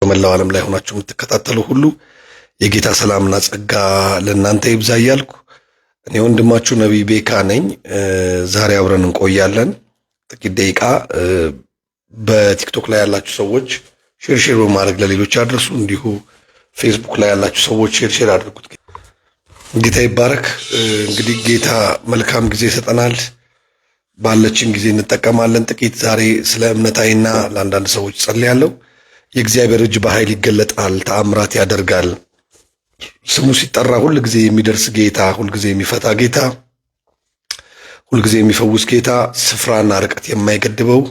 በመላው ዓለም ላይ ሆናችሁ የምትከታተሉ ሁሉ የጌታ ሰላምና ጸጋ ለእናንተ ይብዛ እያልኩ እኔ ወንድማችሁ ነቢይ ቤካ ነኝ። ዛሬ አብረን እንቆያለን። ጥቂት ደቂቃ በቲክቶክ ላይ ያላችሁ ሰዎች ሼር በማድረግ ለሌሎች አድርሱ። እንዲሁ ፌስቡክ ላይ ያላችሁ ሰዎች ሼር አድርጉት። ጌታ ይባረክ። እንግዲህ ጌታ መልካም ጊዜ ይሰጠናል። ባለችን ጊዜ እንጠቀማለን። ጥቂት ዛሬ ስለ እምነታዊና ለአንዳንድ ሰዎች ጸልያለሁ። የእግዚአብሔር እጅ በኃይል ይገለጣል፣ ተአምራት ያደርጋል። ስሙ ሲጠራ ሁል ጊዜ የሚደርስ ጌታ፣ ሁል ጊዜ የሚፈታ ጌታ፣ ሁል ጊዜ የሚፈውስ ጌታ፣ ስፍራና ርቀት የማይገድበው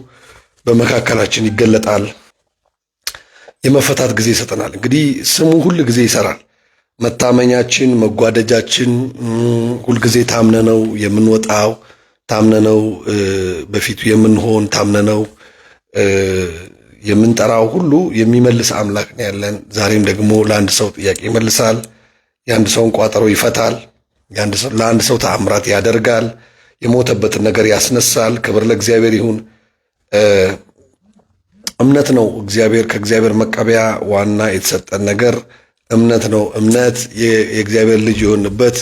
በመካከላችን ይገለጣል። የመፈታት ጊዜ ይሰጠናል። እንግዲህ ስሙ ሁል ጊዜ ይሰራል። መታመኛችን፣ መጓደጃችን፣ ሁል ጊዜ ታምነነው የምንወጣው፣ ታምነነው በፊቱ የምንሆን፣ ታምነነው የምንጠራው ሁሉ የሚመልስ አምላክ ነው ያለን። ዛሬም ደግሞ ለአንድ ሰው ጥያቄ ይመልሳል። የአንድ ሰውን ቋጠሮ ይፈታል። ለአንድ ሰው ተአምራት ያደርጋል። የሞተበትን ነገር ያስነሳል። ክብር ለእግዚአብሔር ይሁን። እምነት ነው ከእግዚአብሔር መቀበያ ዋና የተሰጠን ነገር እምነት ነው። እምነት የእግዚአብሔር ልጅ የሆንበት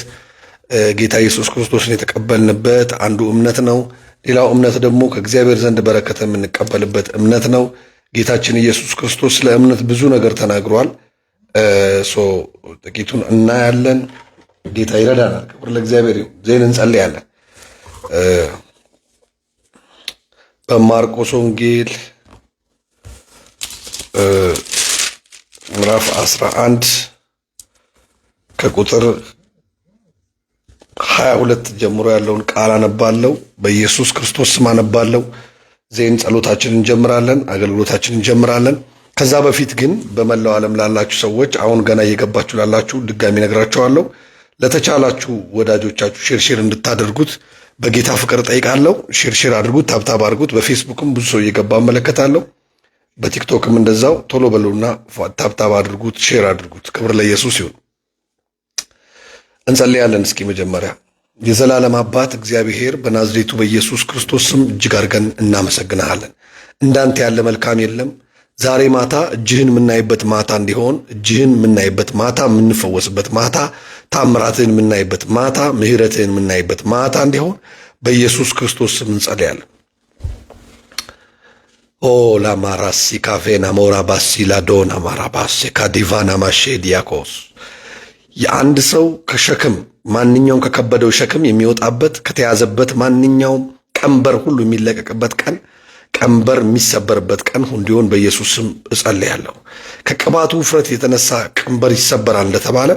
ጌታ ኢየሱስ ክርስቶስን የተቀበልንበት አንዱ እምነት ነው። ሌላው እምነት ደግሞ ከእግዚአብሔር ዘንድ በረከት የምንቀበልበት እምነት ነው። ጌታችን ኢየሱስ ክርስቶስ ስለ እምነት ብዙ ነገር ተናግሯል። ጥቂቱን እናያለን። ጌታ ይረዳናል። ክብር ለእግዚአብሔር ይሁን። ዜን እንጸልያለን። በማርቆስ ወንጌል ምዕራፍ 11 ከቁጥር 22 ጀምሮ ያለውን ቃል አነባለሁ። በኢየሱስ ክርስቶስ ስም አነባለሁ። ዜን ጸሎታችንን እንጀምራለን፣ አገልግሎታችንን እንጀምራለን። ከዛ በፊት ግን በመላው ዓለም ላላችሁ ሰዎች አሁን ገና እየገባችሁ ላላችሁ ድጋሚ ነግራችኋለሁ። ለተቻላችሁ ወዳጆቻችሁ ሼር እንድታደርጉት በጌታ ፍቅር ጠይቃለሁ። ሼር አድርጉት፣ ታብታብ አድርጉት። በፌስቡክም ብዙ ሰው እየገባ እመለከታለሁ። በቲክቶክም እንደዛው ቶሎ በሉና ታብታብ አድርጉት፣ ሼር አድርጉት። ክብር ለኢየሱስ ይሁን። እንጸልያለን። እስኪ መጀመሪያ የዘላለም አባት እግዚአብሔር በናዝሬቱ በኢየሱስ ክርስቶስ ስም እጅግ አድርገን እናመሰግናለን። እንዳንተ ያለ መልካም የለም። ዛሬ ማታ እጅህን የምናይበት ማታ እንዲሆን፣ እጅህን የምናይበት ማታ፣ የምንፈወስበት ማታ፣ ታምራትህን የምናይበት ማታ፣ ምሕረትህን የምናይበት ማታ እንዲሆን በኢየሱስ ክርስቶስ ስም እንጸልያለን። ኦ ላማራሲ ካፌና ሞራ ባሲ ላዶና ማራባሴ ካዲቫና ማሼ ዲያኮስ የአንድ ሰው ከሸክም ማንኛውም ከከበደው ሸክም የሚወጣበት ከተያዘበት ማንኛውም ቀንበር ሁሉ የሚለቀቅበት ቀን፣ ቀንበር የሚሰበርበት ቀን እንዲሆን በኢየሱስ ስም እጸልያለሁ። ከቅባቱ ውፍረት የተነሳ ቀንበር ይሰበራል እንደተባለ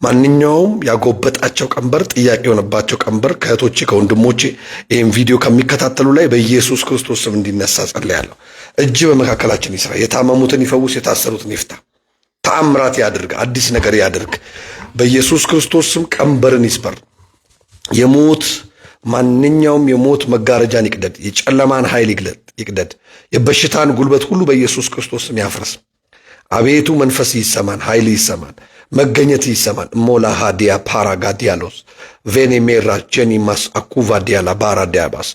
ማንኛውም ያጎበጣቸው ቀንበር፣ ጥያቄ የሆነባቸው ቀንበር ከእህቶቼ ከወንድሞቼ ይህም ቪዲዮ ከሚከታተሉ ላይ በኢየሱስ ክርስቶስ ስም እንዲነሳ ጸልያለሁ። እጅ በመካከላችን ይስራ። የታመሙትን ይፈውስ፣ የታሰሩትን ይፍታ፣ ተአምራት ያድርግ፣ አዲስ ነገር ያድርግ። በኢየሱስ ክርስቶስ ስም ቀንበርን ይስበር። ማንኛውም የሞት መጋረጃን ይቅደድ። የጨለማን ኃይል ይቅደድ። የበሽታን ጉልበት ሁሉ በኢየሱስ ክርስቶስ ስም ያፍርስ። አቤቱ መንፈስ ይሰማን፣ ኃይል ይሰማን፣ መገኘት ይሰማን። ሞላ ሃዲያ ፓራጋዲያሎስ ቬኔሜራ ጄኒማስ አኩቫ ዲያላ ባራ ዲያባስ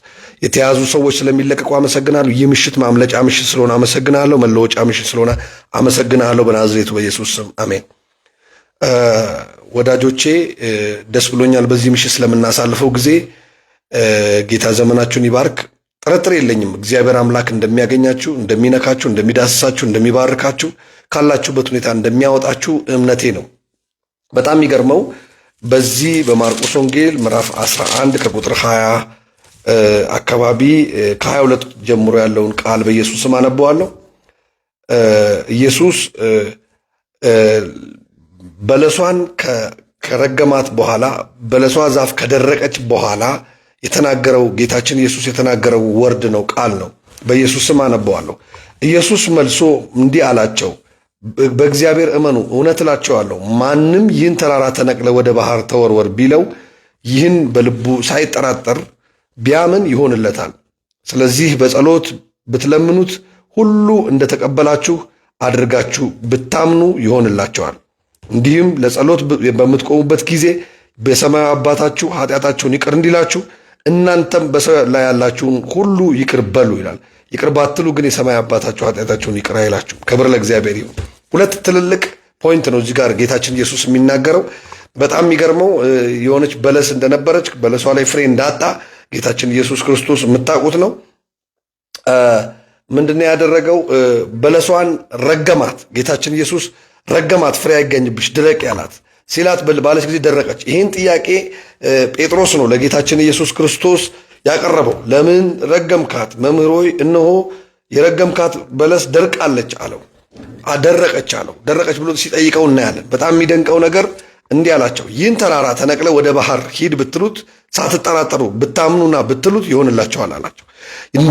የተያዙ ሰዎች ስለሚለቀቁ አመሰግናለሁ። ይህ ምሽት ማምለጫ ምሽት ስለሆነ አመሰግናለሁ። መለወጫ ምሽት ስለሆነ አመሰግናለሁ። በናዝሬቱ በኢየሱስ ስም አሜን። ወዳጆቼ ደስ ብሎኛል በዚህ ምሽት ስለምናሳልፈው ጊዜ። ጌታ ዘመናችሁን ይባርክ። ጥርጥር የለኝም እግዚአብሔር አምላክ እንደሚያገኛችሁ፣ እንደሚነካችሁ፣ እንደሚዳስሳችሁ፣ እንደሚባርካችሁ፣ ካላችሁበት ሁኔታ እንደሚያወጣችሁ እምነቴ ነው። በጣም የሚገርመው በዚህ በማርቆስ ወንጌል ምዕራፍ 11 ከቁጥር 20 አካባቢ ከ22 ጀምሮ ያለውን ቃል በኢየሱስ ስም አነበዋለሁ። ኢየሱስ በለሷን ከረገማት በኋላ በለሷ ዛፍ ከደረቀች በኋላ የተናገረው ጌታችን ኢየሱስ የተናገረው ወርድ ነው፣ ቃል ነው። በኢየሱስ ስም አነበዋለሁ። ኢየሱስ መልሶ እንዲህ አላቸው፣ በእግዚአብሔር እመኑ፣ እውነት እላቸዋለሁ ማንም ይህን ተራራ ተነቅለ ወደ ባህር ተወርወር ቢለው ይህን በልቡ ሳይጠራጠር ቢያምን ይሆንለታል። ስለዚህ በጸሎት ብትለምኑት ሁሉ እንደተቀበላችሁ አድርጋችሁ ብታምኑ ይሆንላቸዋል። እንዲህም ለጸሎት በምትቆሙበት ጊዜ በሰማያዊ አባታችሁ ኃጢአታችሁን ይቅር እንዲላችሁ እናንተም በሰው ላይ ያላችሁን ሁሉ ይቅር በሉ ይላል። ይቅር ባትሉ ግን የሰማይ አባታችሁ ኃጢአታችሁን ይቅር አይላችሁም። ክብር ለእግዚአብሔር ይሁን። ሁለት ትልልቅ ፖይንት ነው እዚህ ጋር ጌታችን ኢየሱስ የሚናገረው። በጣም የሚገርመው የሆነች በለስ እንደነበረች በለሷ ላይ ፍሬ እንዳጣ ጌታችን ኢየሱስ ክርስቶስ የምታውቁት ነው። ምንድነው ያደረገው? በለሷን ረገማት። ጌታችን ኢየሱስ ረገማት። ፍሬ አይገኝብሽ ድረቅ ያላት ሲላት ባለች ጊዜ ደረቀች። ይህን ጥያቄ ጴጥሮስ ነው ለጌታችን ኢየሱስ ክርስቶስ ያቀረበው። ለምን ረገምካት? መምህር ሆይ እነሆ የረገምካት በለስ ደርቃለች አለው። አደረቀች አለው። ደረቀች ብሎ ሲጠይቀው እናያለን። በጣም የሚደንቀው ነገር እንዲህ አላቸው፣ ይህን ተራራ ተነቅለ ወደ ባህር ሂድ ብትሉት ሳትጠራጠሩ ብታምኑና ብትሉት ይሆንላችኋል አላቸው።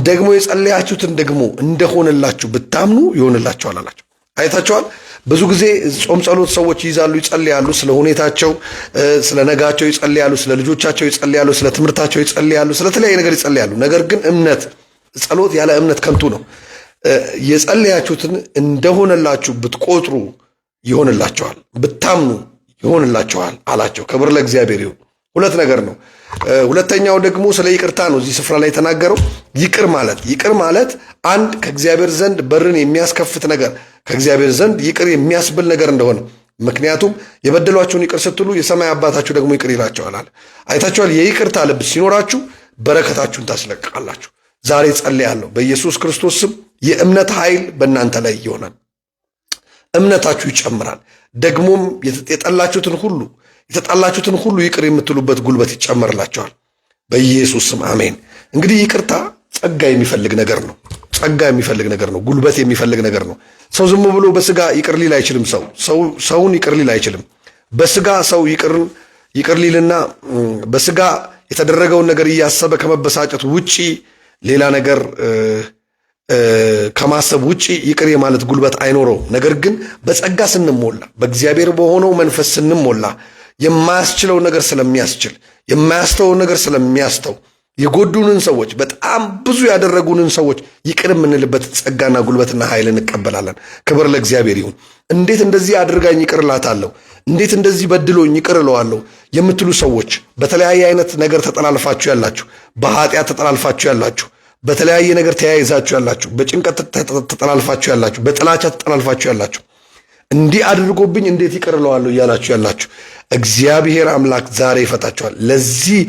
ደግሞ የጸለያችሁትን ደግሞ እንደሆነላችሁ ብታምኑ ይሆንላችኋል አላቸው። አይታችኋል። ብዙ ጊዜ ጾም ጸሎት ሰዎች ይይዛሉ፣ ይጸልያሉ፣ ስለ ሁኔታቸው፣ ስለ ነጋቸው ይጸልያሉ፣ ስለ ልጆቻቸው ይጸልያሉ፣ ስለ ትምህርታቸው ይጸልያሉ፣ ስለ ተለያየ ነገር ይጸልያሉ። ነገር ግን ጸሎት ያለ እምነት ከንቱ ነው። የጸለያችሁትን እንደሆነላችሁ ብትቆጥሩ ይሆንላችኋል፣ ብታምኑ ይሆንላችኋል አላቸው። ክብር ለእግዚአብሔር ይሁን። ሁለት ነገር ነው። ሁለተኛው ደግሞ ስለ ይቅርታ ነው እዚህ ስፍራ ላይ የተናገረው። ይቅር ማለት አንድ ከእግዚአብሔር ዘንድ በርን የሚያስከፍት ነገር፣ ከእግዚአብሔር ዘንድ ይቅር የሚያስብል ነገር እንደሆነ፣ ምክንያቱም የበደሏችሁን ይቅር ስትሉ የሰማይ አባታችሁ ደግሞ ይቅር ይላቸዋል። አይታችኋል። የይቅርታ ልብ ሲኖራችሁ በረከታችሁን ታስለቅቃላችሁ። ዛሬ ጸልያለሁ በኢየሱስ ክርስቶስ ስም የእምነት ኃይል በእናንተ ላይ ይሆናል። እምነታችሁ ይጨምራል። ደግሞም የተጣላችሁትን ሁሉ ይቅር የምትሉበት ጉልበት ይጨመርላቸዋል በኢየሱስ ስም አሜን። እንግዲህ ይቅርታ ጸጋ የሚፈልግ ነገር ነው። ጉልበት የሚፈልግ ነገር ነው። ሰው ዝም ብሎ በስጋ ይቅር ሊል አይችልም። ሰውን ይቅር ሊል አይችልም። በስጋ ሰው ይቅር ሊልና በስጋ የተደረገውን ነገር እያሰበ ከመበሳጨት ውጪ ሌላ ነገር ከማሰብ ውጪ ይቅር የማለት ጉልበት አይኖረው። ነገር ግን በጸጋ ስንሞላ፣ በእግዚአብሔር በሆነው መንፈስ ስንሞላ የማያስችለው ነገር ስለሚያስችል፣ የማያስተው ነገር ስለሚያስተው፣ የጎዱንን ሰዎች፣ በጣም ብዙ ያደረጉንን ሰዎች ይቅር የምንልበት ጸጋና ጉልበትና ኃይል እንቀበላለን። ክብር ለእግዚአብሔር ይሁን። እንዴት እንደዚህ አድርጋኝ ይቅር እላታለሁ፣ እንዴት እንደዚህ በድሎኝ ይቅር እለዋለሁ የምትሉ ሰዎች በተለያየ አይነት ነገር ተጠላልፋችሁ ያላችሁ፣ በኃጢአት ተጠላልፋችሁ ያላችሁ፣ በተለያየ ነገር ተያይዛችሁ ያላችሁ፣ በጭንቀት ተጠላልፋችሁ ያላችሁ፣ በጥላቻ ተጠላልፋችሁ ያላችሁ፣ እንዲህ አድርጎብኝ እንዴት ይቅር እለዋለሁ እያላችሁ ያላችሁ እግዚአብሔር አምላክ ዛሬ ይፈታችኋል። ለዚህ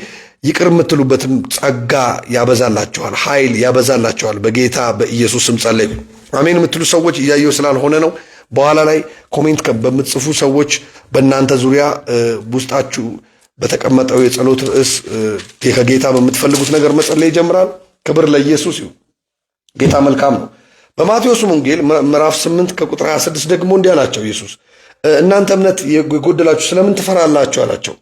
ይቅር የምትሉበትም ጸጋ ያበዛላችኋል፣ ኃይል ያበዛላችኋል። በጌታ በኢየሱስ ስም ጸለይ። አሜን የምትሉ ሰዎች እያየው ስላልሆነ ነው። በኋላ ላይ ኮሜንት በምትጽፉ ሰዎች በእናንተ ዙሪያ ውስጣችሁ በተቀመጠው የጸሎት ርዕስ ከጌታ በምትፈልጉት ነገር መጸለይ ይጀምራል። ክብር ለኢየሱስ ይሁን። ጌታ መልካም ነው። በማቴዎስ ወንጌል ምዕራፍ 8 ከቁጥር 26 ደግሞ እንዲህ አላቸው ኢየሱስ፣ እናንተ እምነት የጎደላችሁ ስለምን ትፈራላችሁ አላቸው።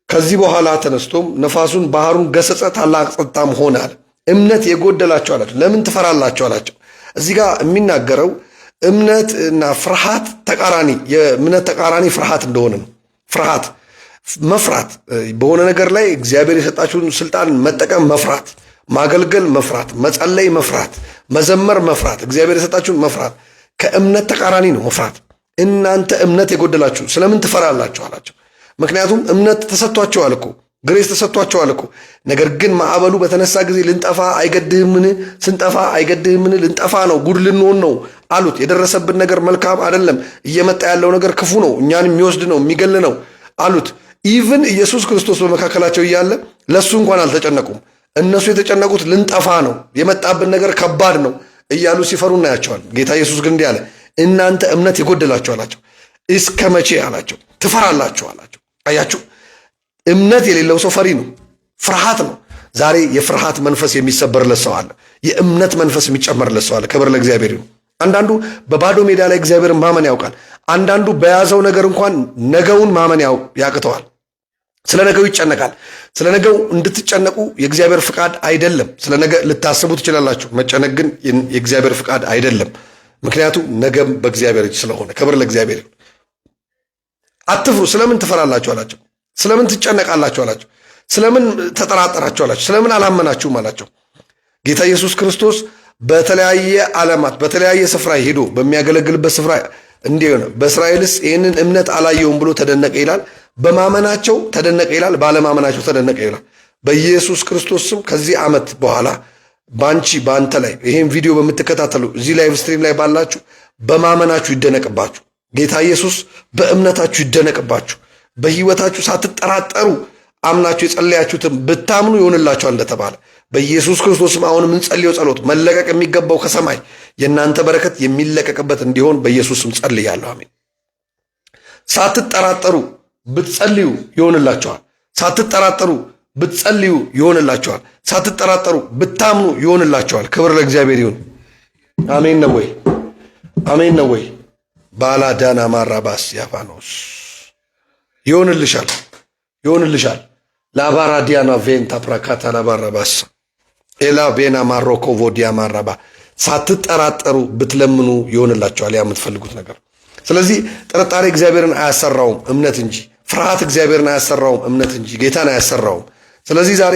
ከዚህ በኋላ ተነስቶም ነፋሱን ባህሩን ገሰጸ፣ ታላቅ ጸጥታም ሆነ አለ። እምነት የጎደላችሁ አላቸው። ለምን ትፈራላችሁ አላቸው። እዚህ ጋር የሚናገረው እምነት እና ፍርሃት ተቃራኒ፣ የእምነት ተቃራኒ ፍርሃት እንደሆነ ነው። መፍራት በሆነ ነገር ላይ እግዚአብሔር የሰጣችሁን ስልጣን መጠቀም መፍራት፣ ማገልገል መፍራት፣ መጸለይ መፍራት፣ መዘመር መፍራት፣ እግዚአብሔር የሰጣችሁን መፍራት ከእምነት ተቃራኒ ነው መፍራት። እናንተ እምነት የጎደላችሁ ስለምን ትፈራላችሁ አላቸው። ምክንያቱም እምነት ተሰጥቷቸዋል እኮ፣ ግሬስ ተሰጥቷቸዋል እኮ። ነገር ግን ማዕበሉ በተነሳ ጊዜ ልንጠፋ አይገድህምን? ስንጠፋ አይገድህምን? ልንጠፋ ነው፣ ጉድ ልንሆን ነው አሉት። የደረሰብን ነገር መልካም አይደለም፣ እየመጣ ያለው ነገር ክፉ ነው፣ እኛን የሚወስድ ነው፣ የሚገል ነው አሉት። ኢቭን ኢየሱስ ክርስቶስ በመካከላቸው እያለ ለእሱ እንኳን አልተጨነቁም። እነሱ የተጨነቁት ልንጠፋ ነው፣ የመጣብን ነገር ከባድ ነው እያሉ ሲፈሩ እናያቸዋል። ጌታ ኢየሱስ ግን እንዲህ አለ፣ እናንተ እምነት የጎደላችሁ አላቸው። እስከ መቼ አላቸው ትፈራላችሁ አላቸው። አያችሁ፣ እምነት የሌለው ሰው ፈሪ ነው፣ ፍርሃት ነው። ዛሬ የፍርሃት መንፈስ የሚሰበርለት ሰው አለ፣ የእምነት መንፈስ የሚጨመርለት ሰው አለ። ክብር ለእግዚአብሔር ይሁን። አንዳንዱ በባዶ ሜዳ ላይ እግዚአብሔርን ማመን ያውቃል። አንዳንዱ በያዘው ነገር እንኳን ነገውን ማመን ያቅተዋል። ስለ ነገው ይጨነቃል። ስለ ነገው እንድትጨነቁ የእግዚአብሔር ፍቃድ አይደለም። ስለ ነገ ልታስቡ ትችላላችሁ። መጨነቅ ግን የእግዚአብሔር ፍቃድ አይደለም። ምክንያቱም ነገም በእግዚአብሔር እጅ ስለሆነ። ክብር ለእግዚአብሔር ይሁን። አትፍሩ። ስለምን ትፈራላችሁ አላቸው። ስለምን ትጨነቃላችሁ አላቸው። ስለምን ተጠራጠራችሁ አላቸው። ስለምን አላመናችሁም አላቸው። ጌታ ኢየሱስ ክርስቶስ በተለያየ ዓለማት በተለያየ ስፍራ ሄዶ በሚያገለግልበት ስፍራ እንዲህ ሆነ። በእስራኤልስ ይህንን እምነት አላየውም ብሎ ተደነቀ ይላል። በማመናቸው ተደነቀ ይላል። ባለማመናቸው ተደነቀ ይላል። በኢየሱስ ክርስቶስ ስም ከዚህ ዓመት በኋላ ባንቺ ባንተ ላይ ይሄን ቪዲዮ በምትከታተሉ እዚህ ላይቭ ስትሪም ላይ ባላችሁ በማመናችሁ ይደነቅባችሁ። ጌታ ኢየሱስ በእምነታችሁ ይደነቅባችሁ። በህይወታችሁ ሳትጠራጠሩ አምናችሁ የጸለያችሁትን ብታምኑ ይሆንላችኋል እንደተባለ በኢየሱስ ክርስቶስም አሁን የምንጸልየው ጸሎት መለቀቅ የሚገባው ከሰማይ የእናንተ በረከት የሚለቀቅበት እንዲሆን በኢየሱስም ጸልያለሁ። አሜን። ሳትጠራጠሩ ብትጸልዩ ይሆንላችኋል። ሳትጠራጠሩ ብትጸልዩ ይሆንላችኋል። ሳትጠራጠሩ ብታምኑ ይሆንላችኋል። ክብር ለእግዚአብሔር ይሁን። አሜን ነው ወይ? አሜን ነው ወይ? ባላዳና ማራባስ ያፋኖስ ይሆንልሻል፣ ይሆንልሻል። ላባራዲያና ቬንታ ፕራካታ ላባራባስ ኤላ ቤና ማሮኮ ቮዲያ ማራባ ሳትጠራጠሩ ብትለምኑ ይሆንላችኋል ያ የምትፈልጉት ነገር። ስለዚህ ጥርጣሬ እግዚአብሔርን አያሰራውም እምነት እንጂ፣ ፍርሃት እግዚአብሔርን አያሰራውም እምነት እንጂ ጌታን አያሰራውም። ስለዚህ ዛሬ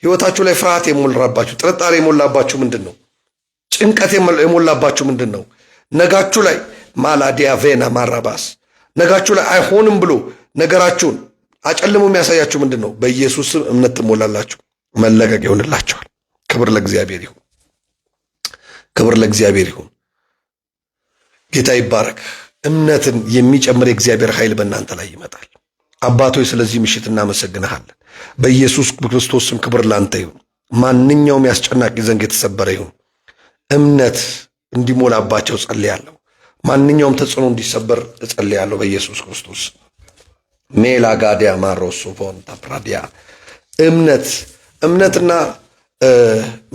ህይወታችሁ ላይ ፍርሃት የሞላባችሁ ጥርጣሬ የሞላባችሁ ምንድን ነው? ጭንቀት የሞላባችሁ ምንድን ነው? ነጋችሁ ላይ ማላዲያ ቬና ማራባስ ነጋችሁ ላይ አይሆንም ብሎ ነገራችሁን አጨልሞ የሚያሳያችሁ ምንድን ነው? በኢየሱስ ስም እምነት ትሞላላችሁ፣ መለቀቅ ይሆንላችኋል። ክብር ለእግዚአብሔር ይሁን፣ ክብር ለእግዚአብሔር ይሁን። ጌታ ይባረክ። እምነትን የሚጨምር የእግዚአብሔር ኃይል በእናንተ ላይ ይመጣል። አባቶች ስለዚህ ምሽት እናመሰግንሃለን። በኢየሱስ ክርስቶስ ስም ክብር ላንተ ይሁን። ማንኛውም ያስጨናቂ ዘንግ የተሰበረ ይሁን። እምነት እንዲሞላባቸው ጸልያለሁ። ማንኛውም ተጽዕኖ እንዲሰበር እጸልያለሁ በኢየሱስ ክርስቶስ። ሜላ ጋዲያ ማሮሶ ፎንታ ፕራዲያ እምነትና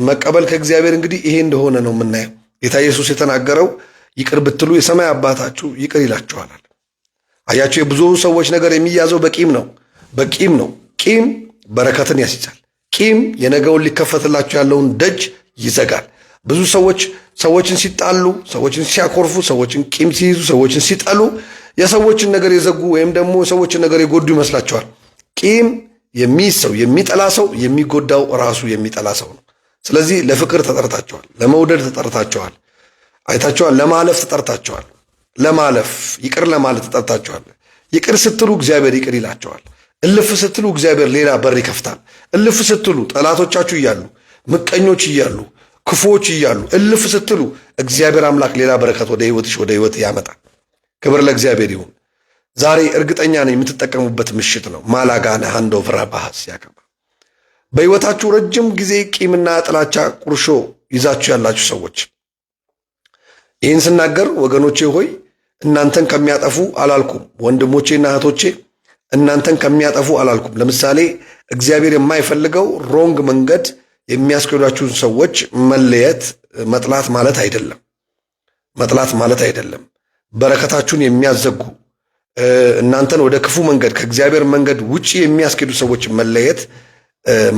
መቀበል ከእግዚአብሔር እንግዲህ ይሄ እንደሆነ ነው የምናየው። ጌታ ኢየሱስ የተናገረው ይቅር ብትሉ የሰማይ አባታችሁ ይቅር ይላችኋል። አያችሁ፣ የብዙ ሰዎች ነገር የሚያዘው በቂም ነው፣ በቂም ነው። ቂም በረከትን ያስይዛል። ቂም የነገውን ሊከፈትላችሁ ያለውን ደጅ ይዘጋል። ብዙ ሰዎችን ሲጣሉ፣ ሰዎችን ሲያኮርፉ፣ ሰዎችን ቂም ሲይዙ፣ ሰዎችን ሲጠሉ የሰዎችን ነገር የዘጉ ወይም ደግሞ የሰዎችን ነገር የጎዱ ይመስላቸዋል። ቂም የሚይዝ ሰው የሚጠላ ሰው የሚጎዳው ራሱ የሚጠላ ሰው ነው። ስለዚህ ለፍቅር ተጠርታቸዋል፣ ለመውደድ ተጠርታቸዋል። አይታቸዋል። ለማለፍ ተጠርታቸዋል። ለማለፍ ይቅር ለማለት ተጠርታቸዋል። ይቅር ስትሉ እግዚአብሔር ይቅር ይላቸዋል። እልፍ ስትሉ እግዚአብሔር ሌላ በር ይከፍታል። እልፍ ስትሉ ጠላቶቻችሁ እያሉ፣ ምቀኞች እያሉ፣ ክፉዎች እያሉ እልፍ ስትሉ እግዚአብሔር አምላክ ሌላ በረከት ወደ ህይወትሽ ወደ ህይወት ያመጣል። ክብር ለእግዚአብሔር ይሁን። ዛሬ እርግጠኛ ነኝ የምትጠቀሙበት ምሽት ነው። ማላጋና ሃንዶ ፍራባስ ያከባ በህይወታችሁ ረጅም ጊዜ ቂምና ጥላቻ ቁርሾ ይዛችሁ ያላችሁ ሰዎች ይህን ስናገር ወገኖቼ ሆይ እናንተን ከሚያጠፉ አላልኩም። ወንድሞቼና እህቶቼ እናንተን ከሚያጠፉ አላልኩም። ለምሳሌ እግዚአብሔር የማይፈልገው ሮንግ መንገድ የሚያስኬዷችሁን ሰዎች መለየት መጥላት ማለት አይደለም። መጥላት ማለት አይደለም። በረከታችሁን የሚያዘጉ እናንተን ወደ ክፉ መንገድ ከእግዚአብሔር መንገድ ውጪ የሚያስኬዱ ሰዎች መለየት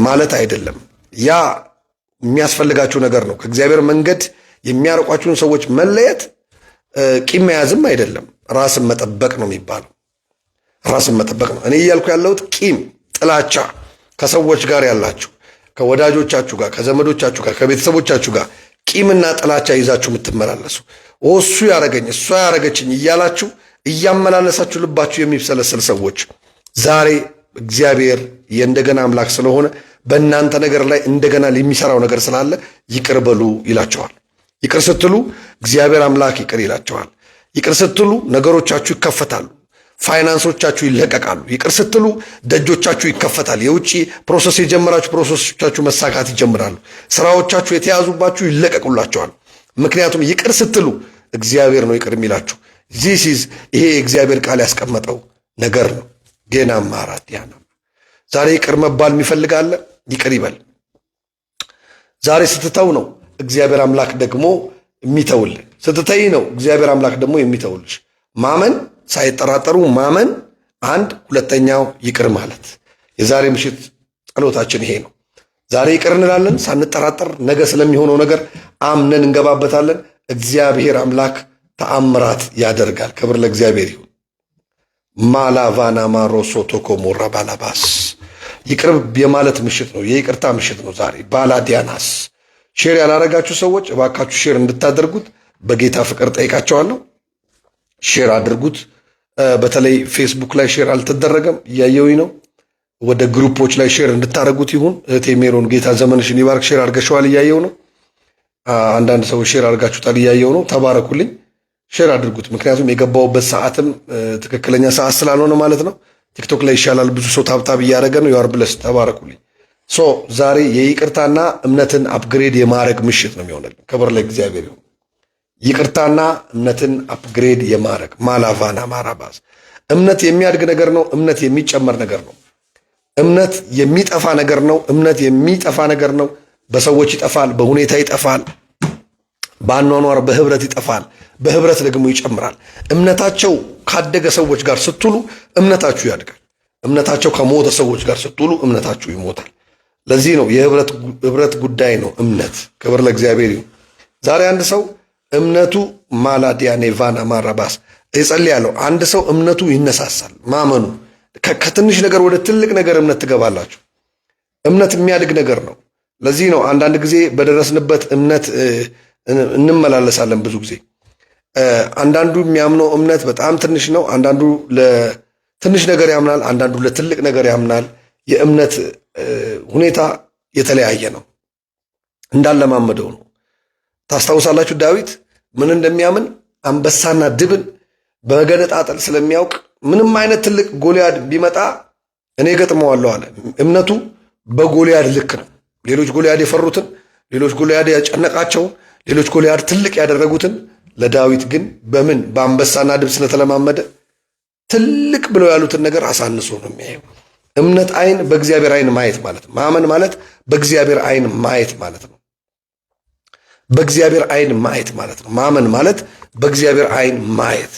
ማለት አይደለም። ያ የሚያስፈልጋችሁ ነገር ነው። ከእግዚአብሔር መንገድ የሚያርቋችሁን ሰዎች መለየት ቂም መያዝም አይደለም፣ ራስን መጠበቅ ነው የሚባለው። ራስን መጠበቅ ነው። እኔ እያልኩ ያለሁት ቂም፣ ጥላቻ ከሰዎች ጋር ያላችሁ፣ ከወዳጆቻችሁ ጋር፣ ከዘመዶቻችሁ ጋር፣ ከቤተሰቦቻችሁ ጋር ቂምና ጥላቻ ይዛችሁ የምትመላለሱ እሱ ያረገኝ እሷ ያረገችኝ እያላችሁ እያመላለሳችሁ ልባችሁ የሚብሰለሰል ሰዎች ዛሬ እግዚአብሔር የእንደገና አምላክ ስለሆነ በእናንተ ነገር ላይ እንደገና የሚሰራው ነገር ስላለ ይቅር በሉ ይላቸዋል። ይቅር ስትሉ እግዚአብሔር አምላክ ይቅር ይላቸዋል። ይቅር ስትሉ ነገሮቻችሁ ይከፈታሉ፣ ፋይናንሶቻችሁ ይለቀቃሉ። ይቅር ስትሉ ደጆቻችሁ ይከፈታል። የውጭ ፕሮሰስ የጀመራችሁ ፕሮሰሶቻችሁ መሳካት ይጀምራሉ። ስራዎቻችሁ የተያዙባችሁ ይለቀቁላቸዋል። ምክንያቱም ይቅር ስትሉ እግዚአብሔር ነው ይቅር የሚላችሁ። ይሄ የእግዚአብሔር ቃል ያስቀመጠው ነገር ነው። ጌና ማራት ያና ዛሬ ይቅር መባል የሚፈልጋለ ይቅር ይበል። ዛሬ ስትተው ነው እግዚአብሔር አምላክ ደግሞ የሚተውልህ። ስትተይ ነው እግዚአብሔር አምላክ ደግሞ የሚተውልሽ። ማመን፣ ሳይጠራጠሩ ማመን አንድ፣ ሁለተኛው ይቅር ማለት። የዛሬ ምሽት ጸሎታችን ይሄ ነው። ዛሬ ይቅር እንላለን ሳንጠራጠር፣ ነገ ስለሚሆነው ነገር አምነን እንገባበታለን። እግዚአብሔር አምላክ ተአምራት ያደርጋል። ክብር ለእግዚአብሔር ይሁን። ማላቫና ማሮሶ ቶኮሞራ ባላባስ ይቅር የማለት ምሽት ነው። የይቅርታ ምሽት ነው ዛሬ። ባላዲያናስ ሼር ያላረጋችሁ ሰዎች እባካችሁ ሼር እንድታደርጉት በጌታ ፍቅር ጠይቃቸዋለሁ። ሼር አድርጉት። በተለይ ፌስቡክ ላይ ሼር አልተደረገም እያየሁኝ ነው። ወደ ግሩፖች ላይ ሼር እንድታደርጉት ይሁን። እህቴ ሜሮን ጌታ ዘመንሽን ይባርክ። ሼር አድርገሽዋል እያየው ነው። አንዳንድ ሰዎች ሼር አድርጋችሁታል፣ እያየሁ ነው። ተባረኩልኝ፣ ሼር አድርጉት። ምክንያቱም የገባውበት ሰዓትም ትክክለኛ ሰዓት ስላልሆነ ማለት ነው። ቲክቶክ ላይ ይሻላል፣ ብዙ ሰው ታብታብ እያደረገ ነው። ዩአር ብለስ፣ ተባረኩልኝ። ዛሬ የይቅርታና እምነትን አፕግሬድ የማድረግ ምሽት ነው የሚሆነልን። ክብር ለእግዚአብሔር ይሁን። ይቅርታና እምነትን አፕግሬድ የማድረግ ማላቫና ማራባስ። እምነት የሚያድግ ነገር ነው። እምነት የሚጨመር ነገር ነው። እምነት የሚጠፋ ነገር ነው። እምነት የሚጠፋ ነገር ነው። በሰዎች ይጠፋል፣ በሁኔታ ይጠፋል፣ በአኗኗር በህብረት ይጠፋል፣ በህብረት ደግሞ ይጨምራል። እምነታቸው ካደገ ሰዎች ጋር ስትውሉ እምነታችሁ ያድጋል። እምነታቸው ከሞተ ሰዎች ጋር ስትውሉ እምነታችሁ ይሞታል። ለዚህ ነው የህብረት ጉዳይ ነው እምነት። ክብር ለእግዚአብሔር ይሁን። ዛሬ አንድ ሰው እምነቱ ማላዲያ ኔቫና ማራባስ ይጸልያለሁ። አንድ ሰው እምነቱ ይነሳሳል። ማመኑ ከትንሽ ነገር ወደ ትልቅ ነገር እምነት ትገባላችሁ። እምነት የሚያድግ ነገር ነው። ለዚህ ነው አንዳንድ ጊዜ በደረስንበት እምነት እንመላለሳለን። ብዙ ጊዜ አንዳንዱ የሚያምነው እምነት በጣም ትንሽ ነው። አንዳንዱ ለትንሽ ነገር ያምናል፣ አንዳንዱ ለትልቅ ነገር ያምናል። የእምነት ሁኔታ የተለያየ ነው። እንዳለማመደው ነው። ታስታውሳላችሁ ዳዊት ምን እንደሚያምን አንበሳና ድብን በገነጣጠል ስለሚያውቅ ምንም አይነት ትልቅ ጎልያድ ቢመጣ እኔ ገጥመዋለሁ አለ። እምነቱ በጎልያድ ልክ ነው። ሌሎች ጎልያድ የፈሩትን፣ ሌሎች ጎልያድ ያጨነቃቸውን፣ ሌሎች ጎልያድ ትልቅ ያደረጉትን ለዳዊት ግን በምን በአንበሳና ድብ ስለተለማመደ ትልቅ ብለው ያሉትን ነገር አሳንሶ ነው የሚያየው። እምነት አይን በእግዚአብሔር አይን ማየት ማለት ነው። ማመን ማለት በእግዚአብሔር አይን ማየት ማለት ነው። በእግዚአብሔር አይን ማየት ማለት ነው። ማመን ማለት በእግዚአብሔር አይን ማየት፣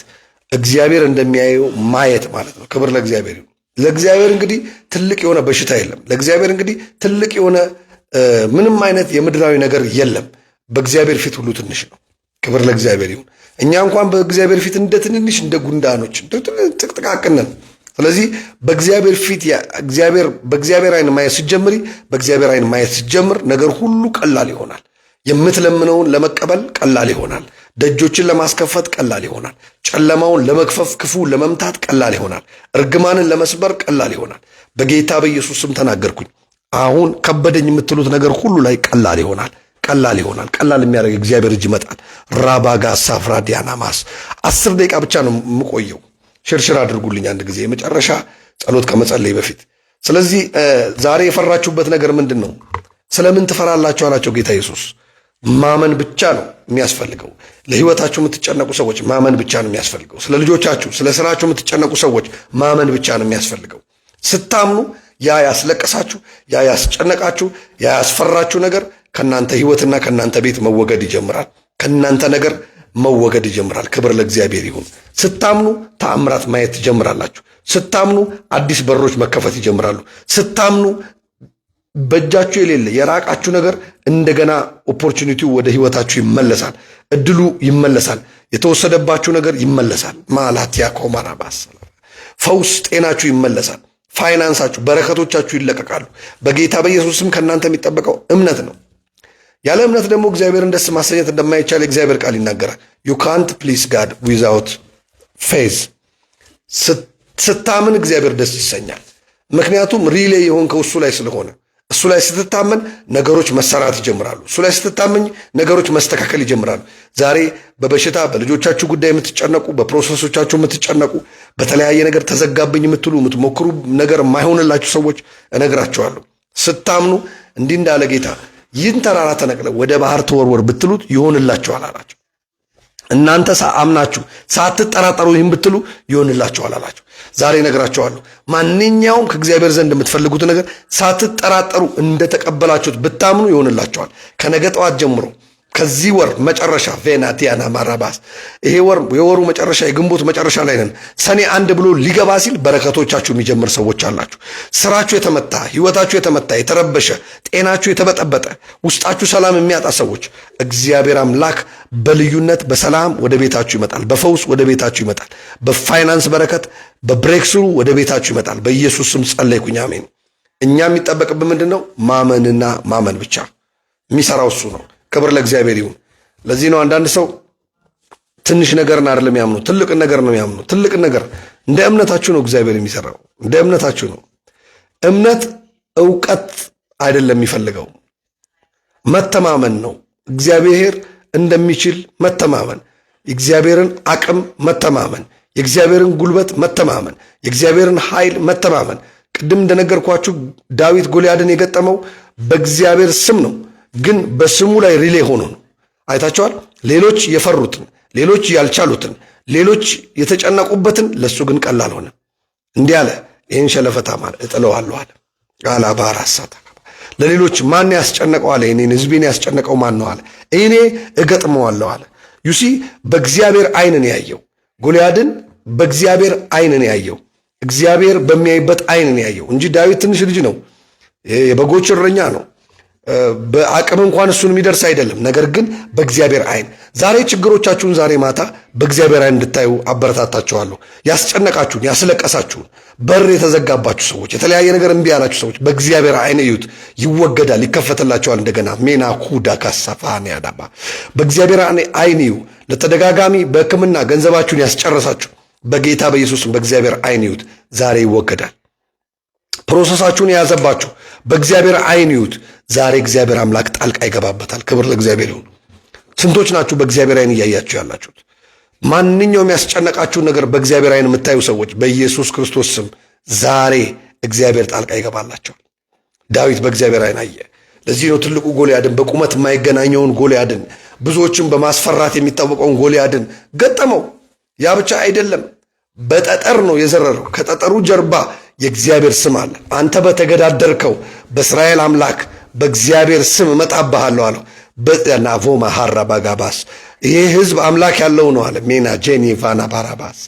እግዚአብሔር እንደሚያየው ማየት ማለት ነው። ክብር ለእግዚአብሔር ይሁን። ለእግዚአብሔር እንግዲህ ትልቅ የሆነ በሽታ የለም። ለእግዚአብሔር እንግዲህ ትልቅ የሆነ ምንም አይነት የምድራዊ ነገር የለም። በእግዚአብሔር ፊት ሁሉ ትንሽ ነው። ክብር ለእግዚአብሔር ይሁን። እኛ እንኳን በእግዚአብሔር ፊት እንደ ትንንሽ እንደ ጉንዳኖች ጥቅጥቃቅን ነን። ስለዚህ በእግዚአብሔር ፊት በእግዚአብሔር አይን ማየት ስትጀምሪ፣ በእግዚአብሔር አይን ማየት ስትጀምር ነገር ሁሉ ቀላል ይሆናል። የምትለምነውን ለመቀበል ቀላል ይሆናል። ደጆችን ለማስከፈት ቀላል ይሆናል። ጨለማውን ለመክፈፍ፣ ክፉ ለመምታት ቀላል ይሆናል። እርግማንን ለመስበር ቀላል ይሆናል። በጌታ በኢየሱስ ስም ተናገርኩኝ። አሁን ከበደኝ የምትሉት ነገር ሁሉ ላይ ቀላል ይሆናል። ቀላል ይሆናል። ቀላል የሚያደርግ እግዚአብሔር እጅ ይመጣል። ራባጋ ሳፍራ ዲያናማስ 10 ደቂቃ ብቻ ነው የምቆየው። ሽርሽር አድርጉልኝ አንድ ጊዜ የመጨረሻ ጸሎት ከመጸለይ በፊት። ስለዚህ ዛሬ የፈራችሁበት ነገር ምንድን ነው? ስለምን ትፈራላችሁ አላቸው ጌታ ኢየሱስ። ማመን ብቻ ነው የሚያስፈልገው። ለህይወታችሁ የምትጨነቁ ሰዎች ማመን ብቻ ነው የሚያስፈልገው። ስለ ልጆቻችሁ፣ ስለ ስራችሁ የምትጨነቁ ሰዎች ማመን ብቻ ነው የሚያስፈልገው። ስታምኑ ያ ያስለቀሳችሁ፣ ያ ያስጨነቃችሁ፣ ያ ያስፈራችሁ ነገር ከናንተ ህይወትና ከናንተ ቤት መወገድ ይጀምራል። ከናንተ ነገር መወገድ ይጀምራል። ክብር ለእግዚአብሔር ይሁን። ስታምኑ ተአምራት ማየት ትጀምራላችሁ። ስታምኑ አዲስ በሮች መከፈት ይጀምራሉ። ስታምኑ በእጃችሁ የሌለ የራቃችሁ ነገር እንደገና ኦፖርቹኒቲው ወደ ህይወታችሁ ይመለሳል። እድሉ ይመለሳል። የተወሰደባችሁ ነገር ይመለሳል። ማላቲያ ኮማራባስ ፈውስ፣ ጤናችሁ ይመለሳል። ፋይናንሳችሁ፣ በረከቶቻችሁ ይለቀቃሉ። በጌታ በኢየሱስም ከእናንተ የሚጠበቀው እምነት ነው። ያለ እምነት ደግሞ እግዚአብሔርን ደስ ማሰኘት እንደማይቻል የእግዚአብሔር ቃል ይናገራል። ዩ ካንት ፕሊስ ጋድ ዊዛውት ፌዝ። ስታምን እግዚአብሔር ደስ ይሰኛል። ምክንያቱም ሪሌ የሆንከው እሱ ላይ ስለሆነ፣ እሱ ላይ ስትታመን ነገሮች መሰራት ይጀምራሉ። እሱ ላይ ስትታመኝ ነገሮች መስተካከል ይጀምራሉ። ዛሬ በበሽታ በልጆቻችሁ ጉዳይ የምትጨነቁ፣ በፕሮሰሶቻችሁ የምትጨነቁ፣ በተለያየ ነገር ተዘጋብኝ የምትሉ የምትሞክሩ ነገር የማይሆንላችሁ ሰዎች እነግራችኋለሁ፣ ስታምኑ እንዲህ እንዳለ ጌታ ይህን ተራራ ተነቅለ ወደ ባህር ተወርወር ብትሉት ይሆንላችኋል አላቸው። እናንተ አምናችሁ ሳትጠራጠሩ ይህን ብትሉ ይሆንላችኋል አላቸው። ዛሬ እነግራችኋለሁ፣ ማንኛውም ከእግዚአብሔር ዘንድ የምትፈልጉት ነገር ሳትጠራጠሩ እንደተቀበላችሁት ብታምኑ ይሆንላችኋል። ከነገ ጠዋት ጀምሮ ከዚህ ወር መጨረሻ ቬናቲያና ማራባስ ይሄ ወር የወሩ መጨረሻ የግንቦት መጨረሻ ላይ ነን። ሰኔ 1 ብሎ ሊገባ ሲል በረከቶቻችሁ የሚጀምር ሰዎች አላችሁ። ስራችሁ የተመታ፣ ህይወታችሁ የተመታ፣ የተረበሸ፣ ጤናችሁ የተበጠበጠ፣ ውስጣችሁ ሰላም የሚያጣ ሰዎች እግዚአብሔር አምላክ በልዩነት በሰላም ወደ ቤታችሁ ይመጣል። በፈውስ ወደ ቤታችሁ ይመጣል። በፋይናንስ በረከት፣ በብሬክስሩ ወደ ቤታችሁ ይመጣል። በኢየሱስ ስም ጸለይኩኝ፣ አሜን። እኛ የሚጠበቅብን ምንድን ነው? ማመንና ማመን ብቻ። የሚሰራው እሱ ነው። ክብር ለእግዚአብሔር ይሁን። ለዚህ ነው አንዳንድ ሰው ትንሽ ነገርን አይደለም የሚያምኑ፣ ትልቅ ነገር ነው የሚያምኑ። ትልቅ ነገር እንደ እምነታችሁ ነው እግዚአብሔር የሚሰራው፣ እንደ እምነታችሁ ነው። እምነት እውቀት አይደለም የሚፈልገው፣ መተማመን ነው። እግዚአብሔር እንደሚችል መተማመን፣ የእግዚአብሔርን አቅም መተማመን፣ የእግዚአብሔርን ጉልበት መተማመን፣ የእግዚአብሔርን ኃይል መተማመን። ቅድም እንደነገርኳችሁ ዳዊት ጎልያድን የገጠመው በእግዚአብሔር ስም ነው፣ ግን በስሙ ላይ ሪሌ ሆኖ ነው። አይታችኋል። ሌሎች የፈሩትን፣ ሌሎች ያልቻሉትን፣ ሌሎች የተጨነቁበትን ለሱ ግን ቀላል ሆነ። እንዲህ አለ፣ ይህን ሸለፈታ ማለት እጥለዋለሁ አለ። አላባራሳታ ለሌሎች ማን ያስጨነቀው አለ? እኔን ህዝቤን ያስጨነቀው ማን ነው አለ? እኔ እገጥመዋለሁ አለ። ዩሲ በእግዚአብሔር አይን ነው ያየው። ጎልያድን በእግዚአብሔር አይን ነው ያየው። እግዚአብሔር በሚያይበት አይን ነው ያየው እንጂ ዳዊት ትንሽ ልጅ ነው፣ የበጎች እረኛ ነው። በአቅም እንኳን እሱን የሚደርስ አይደለም። ነገር ግን በእግዚአብሔር አይን ዛሬ ችግሮቻችሁን ዛሬ ማታ በእግዚአብሔር አይን እንድታዩ አበረታታችኋለሁ። ያስጨነቃችሁን፣ ያስለቀሳችሁን፣ በር የተዘጋባችሁ ሰዎች፣ የተለያየ ነገር እምቢ ያላችሁ ሰዎች በእግዚአብሔር አይን እዩት። ይወገዳል፣ ይከፈትላችኋል። እንደገና ሜና ኩዳ ካሳፋን ያዳባ በእግዚአብሔር አይን እዩ። ለተደጋጋሚ በሕክምና ገንዘባችሁን ያስጨረሳችሁ በጌታ በኢየሱስም በእግዚአብሔር አይን እዩት። ዛሬ ይወገዳል። ፕሮሰሳችሁን የያዘባችሁ በእግዚአብሔር አይን እዩት። ዛሬ እግዚአብሔር አምላክ ጣልቃ ይገባበታል። ክብር ለእግዚአብሔር ይሁን። ስንቶች ናችሁ በእግዚአብሔር አይን እያያችሁ ያላችሁት? ማንኛውም ያስጨነቃችሁን ነገር በእግዚአብሔር አይን የምታዩ ሰዎች በኢየሱስ ክርስቶስ ስም ዛሬ እግዚአብሔር ጣልቃ ይገባላቸዋል። ዳዊት በእግዚአብሔር አይን አየ። ለዚህ ነው ትልቁ ጎልያድን፣ በቁመት የማይገናኘውን ጎልያድን፣ ብዙዎችን በማስፈራት የሚታወቀውን ጎልያድን ገጠመው። ያ ብቻ አይደለም፣ በጠጠር ነው የዘረረው። ከጠጠሩ ጀርባ የእግዚአብሔር ስም አለ። አንተ በተገዳደርከው በእስራኤል አምላክ በእግዚአብሔር ስም እመጣብሃለሁ አለው። በናቮማ ሐራ ባጋባስ ይሄ ህዝብ አምላክ ያለው ነው አለ። ሜና ጄኒቫና ባራባስ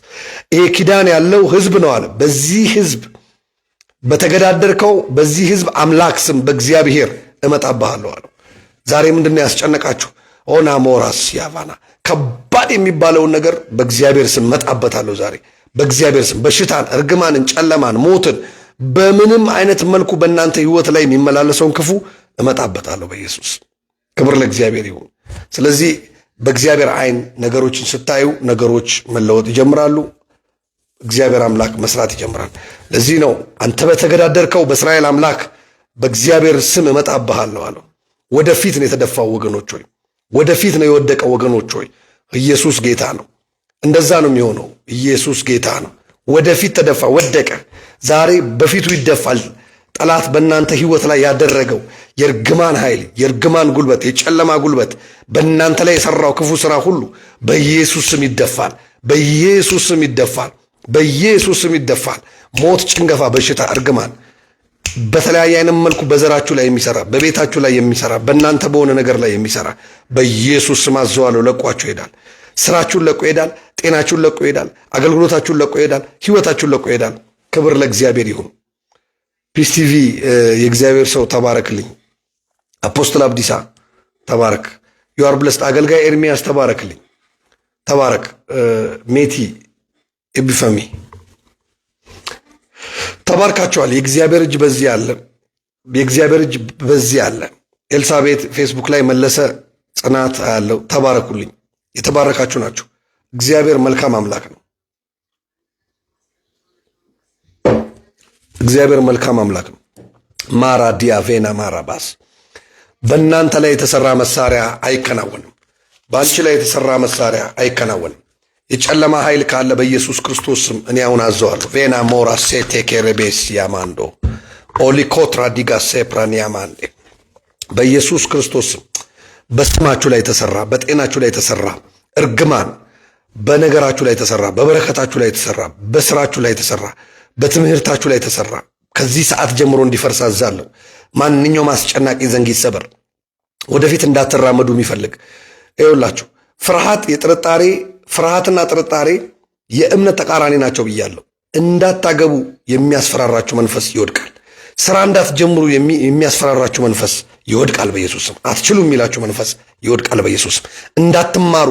ይሄ ኪዳን ያለው ህዝብ ነው አለ። በዚህ ህዝብ በተገዳደርከው በዚህ ህዝብ አምላክ ስም በእግዚአብሔር እመጣብሃለሁ አለው። ዛሬ ምንድነው ያስጨነቃችሁ? ኦና ሞራስ ያቫና ከባድ የሚባለውን ነገር በእግዚአብሔር ስም እመጣበታለሁ። ዛሬ በእግዚአብሔር ስም በሽታን፣ እርግማንን፣ ጨለማን፣ ሞትን በምንም አይነት መልኩ በእናንተ ህይወት ላይ የሚመላለሰውን ክፉ እመጣበታለሁ በኢየሱስ። ክብር ለእግዚአብሔር ይሁን። ስለዚህ በእግዚአብሔር አይን ነገሮችን ስታዩ ነገሮች መለወጥ ይጀምራሉ። እግዚአብሔር አምላክ መስራት ይጀምራል። ለዚህ ነው አንተ በተገዳደርከው በእስራኤል አምላክ በእግዚአብሔር ስም እመጣብሃለሁ አለው። ወደፊት ነው የተደፋው ወገኖች ሆይ፣ ወደፊት ነው የወደቀው ወገኖች ሆይ። ኢየሱስ ጌታ ነው። እንደዛ ነው የሚሆነው። ኢየሱስ ጌታ ነው። ወደፊት ተደፋ፣ ወደቀ። ዛሬ በፊቱ ይደፋል። ጠላት በእናንተ ህይወት ላይ ያደረገው የእርግማን ኃይል፣ የእርግማን ጉልበት፣ የጨለማ ጉልበት በእናንተ ላይ የሰራው ክፉ ስራ ሁሉ በኢየሱስ ስም ይደፋል። በኢየሱስ ስም ይደፋል። በኢየሱስ ስም ይደፋል። ሞት፣ ጭንገፋ፣ በሽታ፣ እርግማን በተለያየ አይነት መልኩ በዘራችሁ ላይ የሚሰራ፣ በቤታችሁ ላይ የሚሰራ፣ በእናንተ በሆነ ነገር ላይ የሚሰራ በኢየሱስ ስም አዘዋለሁ። ለቋችሁ ይሄዳል። ስራችሁን ለቆ ይሄዳል። ጤናችሁን ለቆ ይሄዳል። አገልግሎታችሁን ለቆ ይሄዳል። ህይወታችሁን ለቆ ይሄዳል። ክብር ለእግዚአብሔር ይሁን። ፒስ ቲቪ የእግዚአብሔር ሰው ተባረክልኝ። አፖስትል አብዲሳ ተባረክ። ዩአር ብለስድ። አገልጋይ ኤርሚያስ ተባረክልኝ። ተባረክ። ሜቲ ኤቢፈሚ ተባርካቸዋል። የእግዚአብሔር እጅ በዚህ አለ። የእግዚአብሔር እጅ በዚህ አለ። ኤልሳቤት ፌስቡክ ላይ መለሰ ጽናት ያለው ተባረኩልኝ። የተባረካችሁ ናችሁ። እግዚአብሔር መልካም አምላክ ነው። እግዚአብሔር መልካም አምላክ ነው። ማራ ዲያቬና ማራባስ በእናንተ ላይ የተሰራ መሳሪያ አይከናወንም። በአንቺ ላይ የተሰራ መሳሪያ አይከናወንም። የጨለማ ኃይል ካለ በኢየሱስ ክርስቶስ ስም እኔ አሁን አዘዋለሁ። ቬና ሞራ ሴቴ ኬሬቤስ ያማንዶ ኦሊኮትራ ዲጋ ሴፕራን ያማንዴ በኢየሱስ ክርስቶስ ስም በስማችሁ ላይ የተሰራ፣ በጤናችሁ ላይ የተሰራ እርግማን፣ በነገራችሁ ላይ የተሰራ፣ በበረከታችሁ ላይ የተሰራ፣ በስራችሁ ላይ የተሰራ፣ በትምህርታችሁ ላይ የተሰራ ከዚህ ሰዓት ጀምሮ እንዲፈርስ አዛለሁ። ማንኛውም አስጨናቂ ዘንግ ይሰበር። ወደፊት እንዳትራመዱ የሚፈልግ ይኸውላችሁ፣ ፍርሃትና ጥርጣሬ የእምነት ተቃራኒ ናቸው ብያለሁ። እንዳታገቡ የሚያስፈራራችሁ መንፈስ ይወድቃል። ስራ እንዳትጀምሩ የሚያስፈራራችሁ መንፈስ ይወድቃል በኢየሱስም። አትችሉ የሚላችሁ መንፈስ ይወድቃል በኢየሱስም። እንዳትማሩ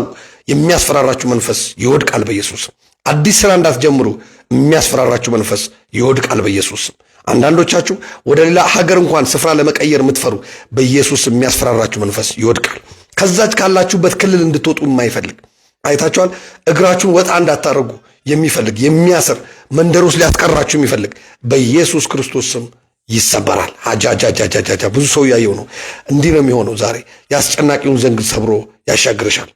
የሚያስፈራራችሁ መንፈስ ይወድቃል በኢየሱስም። አዲስ ስራ እንዳትጀምሩ የሚያስፈራራችሁ መንፈስ ይወድቃል በኢየሱስም። አንዳንዶቻችሁ ወደ ሌላ ሀገር እንኳን ስፍራ ለመቀየር የምትፈሩ በኢየሱስ የሚያስፈራራችሁ መንፈስ ይወድቃል። ከዛች ካላችሁበት ክልል እንድትወጡ የማይፈልግ አይታችኋል። እግራችሁን ወጣ እንዳታረጉ የሚፈልግ የሚያስር መንደር ውስጥ ሊያስቀራችሁ የሚፈልግ በኢየሱስ ክርስቶስ ስም ይሰበራል። አጃጃጃጃጃ ብዙ ሰው ያየው ነው። እንዲህ ነው የሚሆነው። ዛሬ ያስጨናቂውን ዘንግ ሰብሮ ያሻግርሻል።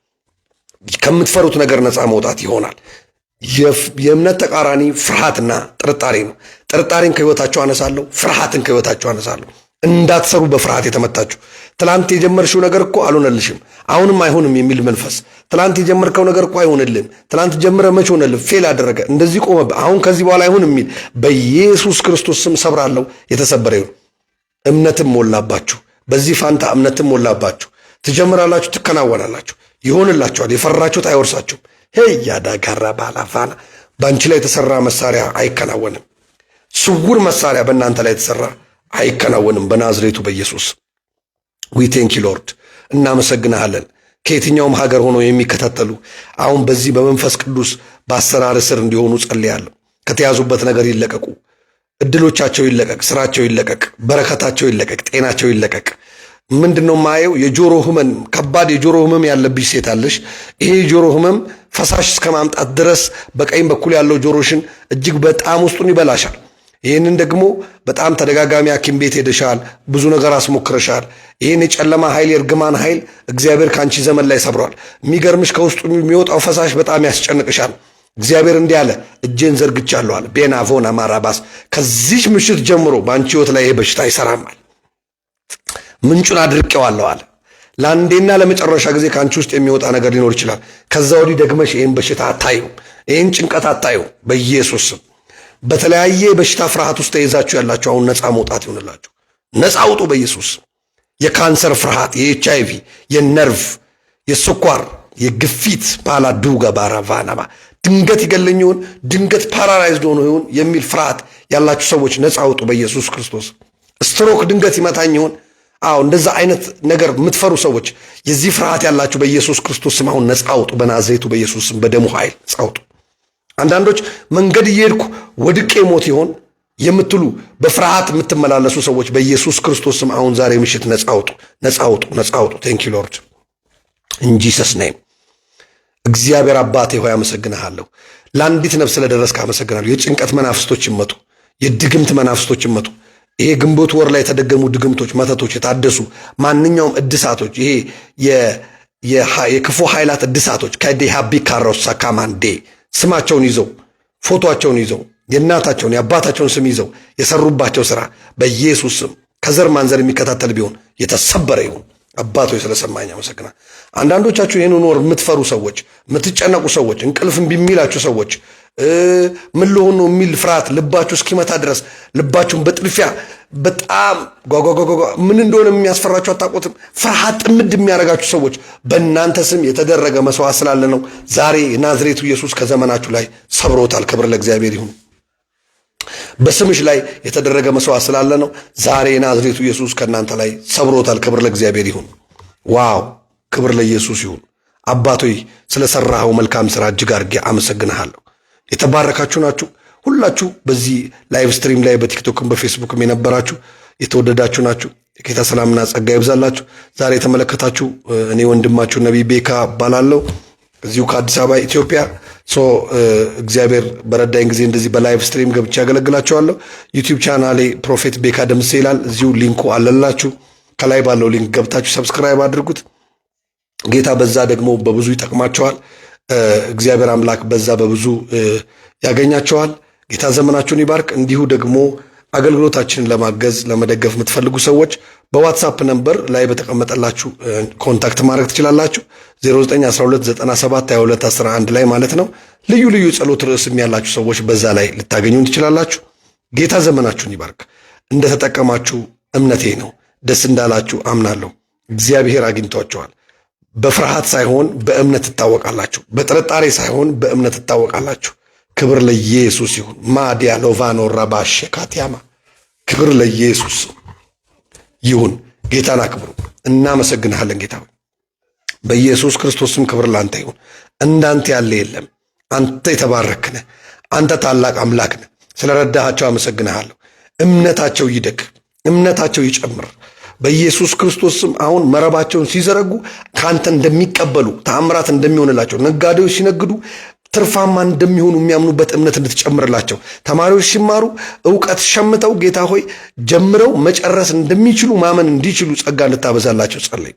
ከምትፈሩት ነገር ነፃ መውጣት ይሆናል። የእምነት ተቃራኒ ፍርሃትና ጥርጣሬ ነው። ጥርጣሬን ከህይወታችሁ አነሳለሁ፣ ፍርሃትን ከህይወታችሁ አነሳለሁ። እንዳትሰሩ በፍርሃት የተመታችሁ ትላንት የጀመርሽው ነገር እኮ አልሆነልሽም፣ አሁንም አይሆንም የሚል መንፈስ። ትላንት የጀመርከው ነገር እኮ አይሆንልም፣ ትላንት ጀምረ መች ሆነልህ፣ ፌል አደረገ፣ እንደዚህ ቆመብህ፣ አሁን ከዚህ በኋላ አይሆን የሚል በኢየሱስ ክርስቶስ ስም ሰብራለሁ። የተሰበረ ይሁን። እምነትም ሞላባችሁ፣ በዚህ ፋንታ እምነትም ሞላባችሁ። ትጀምራላችሁ፣ ትከናወናላችሁ፣ ይሆንላችኋል። የፈራችሁት አይወርሳችሁም። ያዳጋራ ባላፋና በአንቺ ላይ የተሰራ መሳሪያ አይከናወንም። ስውር መሳሪያ በእናንተ ላይ የተሰራ አይከናወንም። በናዝሬቱ በኢየሱስ ዊ ቴንክ ዩ ሎርድ፣ እናመሰግናለን። ከየትኛውም ሀገር ሆነው የሚከታተሉ አሁን በዚህ በመንፈስ ቅዱስ በአሰራር ስር እንዲሆኑ ጸልያለሁ። ከተያዙበት ነገር ይለቀቁ፣ እድሎቻቸው ይለቀቅ፣ ስራቸው ይለቀቅ፣ በረከታቸው ይለቀቅ፣ ጤናቸው ይለቀቅ። ምንድነው ማየው? የጆሮ ህመም፣ ከባድ የጆሮ ህመም ያለብሽ ሴት አለሽ። ይሄ የጆሮ ህመም ፈሳሽ እስከ ማምጣት ድረስ በቀኝ በኩል ያለው ጆሮሽን እጅግ በጣም ውስጡን ይበላሻል። ይህንን ደግሞ በጣም ተደጋጋሚ ሐኪም ቤት ሄደሻል፣ ብዙ ነገር አስሞክረሻል። ይህን የጨለማ ኃይል፣ የእርግማን ኃይል እግዚአብሔር ከአንቺ ዘመን ላይ ሰብሯል። የሚገርምሽ ከውስጡ የሚወጣው ፈሳሽ በጣም ያስጨንቅሻል። እግዚአብሔር እንዲህ አለ፣ እጄን ዘርግቻለሁ አለ። ቤናቮና ማራባስ ከዚች ምሽት ጀምሮ በአንቺ ህይወት ላይ ይሄ በሽታ አይሰራማል። ምንጩን አድርቄዋለሁ አለ። ለአንዴና ለመጨረሻ ጊዜ ከአንቺ ውስጥ የሚወጣ ነገር ሊኖር ይችላል። ከዛ ወዲህ ደግመሽ ይህን በሽታ አታዩ፣ ይህን ጭንቀት አታዩ። በኢየሱስ ስም በተለያየ በሽታ ፍርሃት ውስጥ ተይዛችሁ ያላችሁ አሁን ነፃ መውጣት ይሆንላችሁ። ነፃ አውጡ በኢየሱስ። የካንሰር ፍርሃት፣ የኤችአይቪ፣ የነርቭ፣ የስኳር፣ የግፊት ባላዱጋ ባራቫናባ ድንገት ይገለኝ ይሆን፣ ድንገት ፓራላይዝድ ሆኖ ይሆን የሚል ፍርሃት ያላችሁ ሰዎች ነፃ አውጡ በኢየሱስ ክርስቶስ። ስትሮክ ድንገት ይመታኝ ይሆን? አዎ እንደዛ አይነት ነገር የምትፈሩ ሰዎች የዚህ ፍርሃት ያላችሁ በኢየሱስ ክርስቶስ ስም አሁን ነፃ አውጡ። በናዝሬቱ በኢየሱስ ስም በደሙ ኃይል ነፃ አውጡ። አንዳንዶች መንገድ እየሄድኩ ወድቄ ሞት ይሆን የምትሉ በፍርሃት የምትመላለሱ ሰዎች በኢየሱስ ክርስቶስ ስም አሁን ዛሬ ምሽት ነፃ አውጡ፣ ነፃ አውጡ፣ ነፃ አውጡ። ቴንክ ዩ ሎርድ ኢን ጂሰስ ኔም። እግዚአብሔር አባቴ ሆይ አመሰግንሃለሁ። ለአንዲት ነፍስ ስለደረስክ አመሰግናለሁ። የጭንቀት መናፍስቶች ይመቱ፣ የድግምት መናፍስቶች ይመቱ። ይሄ ግንቦት ወር ላይ የተደገሙ ድግምቶች፣ መተቶች፣ የታደሱ ማንኛውም እድሳቶች፣ ይሄ የክፉ ኃይላት እድሳቶች ከዲሃቢ ካሮሳ ካማንዴ ስማቸውን ይዘው ፎቶአቸውን ይዘው የእናታቸውን የአባታቸውን ስም ይዘው የሰሩባቸው ስራ በኢየሱስ ስም ከዘር ማንዘር የሚከታተል ቢሆን የተሰበረ ይሁን። አባቶች ስለሰማኝ አመሰግናለሁ። አንዳንዶቻችሁ ይህንን ወር የምትፈሩ ሰዎች፣ የምትጨነቁ ሰዎች፣ እንቅልፍ እምቢ የሚላችሁ ሰዎች ምን ልሆን ነው የሚል ፍርሃት ልባችሁ እስኪመታ ድረስ ልባችሁን በጥድፊያ በጣም ጓጓጓጓ ምን እንደሆነ የሚያስፈራችሁ አታውቁትም። ፍርሃት ጥምድ የሚያደርጋችሁ ሰዎች በእናንተ ስም የተደረገ መስዋዕት ስላለ ነው። ዛሬ ናዝሬቱ ኢየሱስ ከዘመናችሁ ላይ ሰብሮታል። ክብር ለእግዚአብሔር ይሁን። በስምሽ ላይ የተደረገ መስዋዕት ስላለ ነው። ዛሬ ናዝሬቱ ኢየሱስ ከእናንተ ላይ ሰብሮታል። ክብር ለእግዚአብሔር ይሁን። ዋው! ክብር ለኢየሱስ ይሁን። አባቶይ ስለሰራኸው መልካም ስራ እጅግ አድርጌ አመሰግንሃለሁ። የተባረካችሁ ናችሁ ሁላችሁ። በዚህ ላይቭ ስትሪም ላይ በቲክቶክም በፌስቡክም የነበራችሁ የተወደዳችሁ ናችሁ። የጌታ ሰላምና ጸጋ ይብዛላችሁ። ዛሬ የተመለከታችሁ እኔ ወንድማችሁ ነቢይ ቤካ እባላለሁ እዚሁ ከአዲስ አበባ ኢትዮጵያ። እግዚአብሔር በረዳኝ ጊዜ እንደዚህ በላይቭ ስትሪም ገብቼ ያገለግላችኋለሁ። ዩቲዩብ ቻናሌ ፕሮፌት ቤካ ደምሴ ይላል። እዚሁ ሊንኩ አለላችሁ። ከላይ ባለው ሊንክ ገብታችሁ ሰብስክራይብ አድርጉት። ጌታ በዛ ደግሞ በብዙ ይጠቅማቸዋል። እግዚአብሔር አምላክ በዛ በብዙ ያገኛቸዋል። ጌታ ዘመናችሁን ይባርክ። እንዲሁ ደግሞ አገልግሎታችንን ለማገዝ ለመደገፍ የምትፈልጉ ሰዎች በዋትሳፕ ነምበር ላይ በተቀመጠላችሁ ኮንታክት ማድረግ ትችላላችሁ። 0912972211 ላይ ማለት ነው። ልዩ ልዩ ጸሎት ርዕስም ያላችሁ ሰዎች በዛ ላይ ልታገኙን ትችላላችሁ። ጌታ ዘመናችሁን ይባርክ። እንደተጠቀማችሁ እምነቴ ነው። ደስ እንዳላችሁ አምናለሁ። እግዚአብሔር አግኝቷቸዋል። በፍርሃት ሳይሆን በእምነት ትታወቃላችሁ። በጥርጣሬ ሳይሆን በእምነት ትታወቃላችሁ። ክብር ለኢየሱስ ይሁን። ማዲያ ሎቫኖ ራባሽ ካቲያማ ክብር ለኢየሱስ ይሁን። ጌታን አክብሩ። እናመሰግንሃለን ጌታ ሆይ በኢየሱስ ክርስቶስም ክብር ላንተ ይሁን። እንዳንተ ያለ የለም። አንተ የተባረክ ነህ። አንተ ታላቅ አምላክ ነህ። ስለረዳሃቸው አመሰግንሃለሁ። እምነታቸው ይደግ፣ እምነታቸው ይጨምር በኢየሱስ ክርስቶስም። አሁን መረባቸውን ሲዘረጉ ካንተ እንደሚቀበሉ ተአምራት እንደሚሆንላቸው ነጋዴዎች ሲነግዱ ትርፋማ እንደሚሆኑ የሚያምኑበት እምነት እንድትጨምርላቸው፣ ተማሪዎች ሲማሩ እውቀት ሸምተው ጌታ ሆይ ጀምረው መጨረስ እንደሚችሉ ማመን እንዲችሉ ጸጋ እንድታበዛላቸው ጸለይ።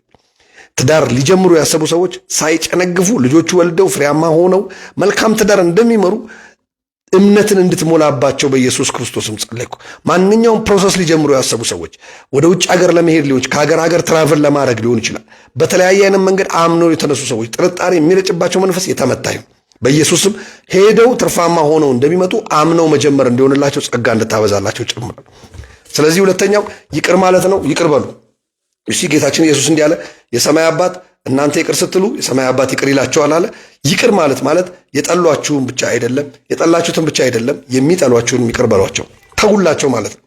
ትዳር ሊጀምሩ ያሰቡ ሰዎች ሳይጨነግፉ ልጆቹ ወልደው ፍሬያማ ሆነው መልካም ትዳር እንደሚመሩ እምነትን እንድትሞላባቸው በኢየሱስ ክርስቶስም ጸለይኩ። ማንኛውም ፕሮሰስ ሊጀምሩ ያሰቡ ሰዎች ወደ ውጭ ሀገር ለመሄድ ሊሆን ከሀገር ሀገር ትራቨል ለማድረግ ሊሆን ይችላል። በተለያየ አይነት መንገድ አምነው የተነሱ ሰዎች ጥርጣሬ የሚረጭባቸው መንፈስ የተመታ ይሁን በኢየሱስም። ሄደው ትርፋማ ሆነው እንደሚመጡ አምነው መጀመር እንዲሆንላቸው ጸጋ እንድታበዛላቸው ጨምራል። ስለዚህ ሁለተኛው ይቅር ማለት ነው። ይቅር በሉ። እሺ ጌታችን ኢየሱስ እንዲህ አለ፣ የሰማይ አባት እናንተ ይቅር ስትሉ የሰማይ አባት ይቅር ይላችኋል አለ። ይቅር ማለት የጠሏችሁን ብቻ አይደለም፣ የጠላችሁትን ብቻ አይደለም፣ የሚጠሏችሁንም ይቅር በሏቸው፣ ተውላቸው ማለት ነው።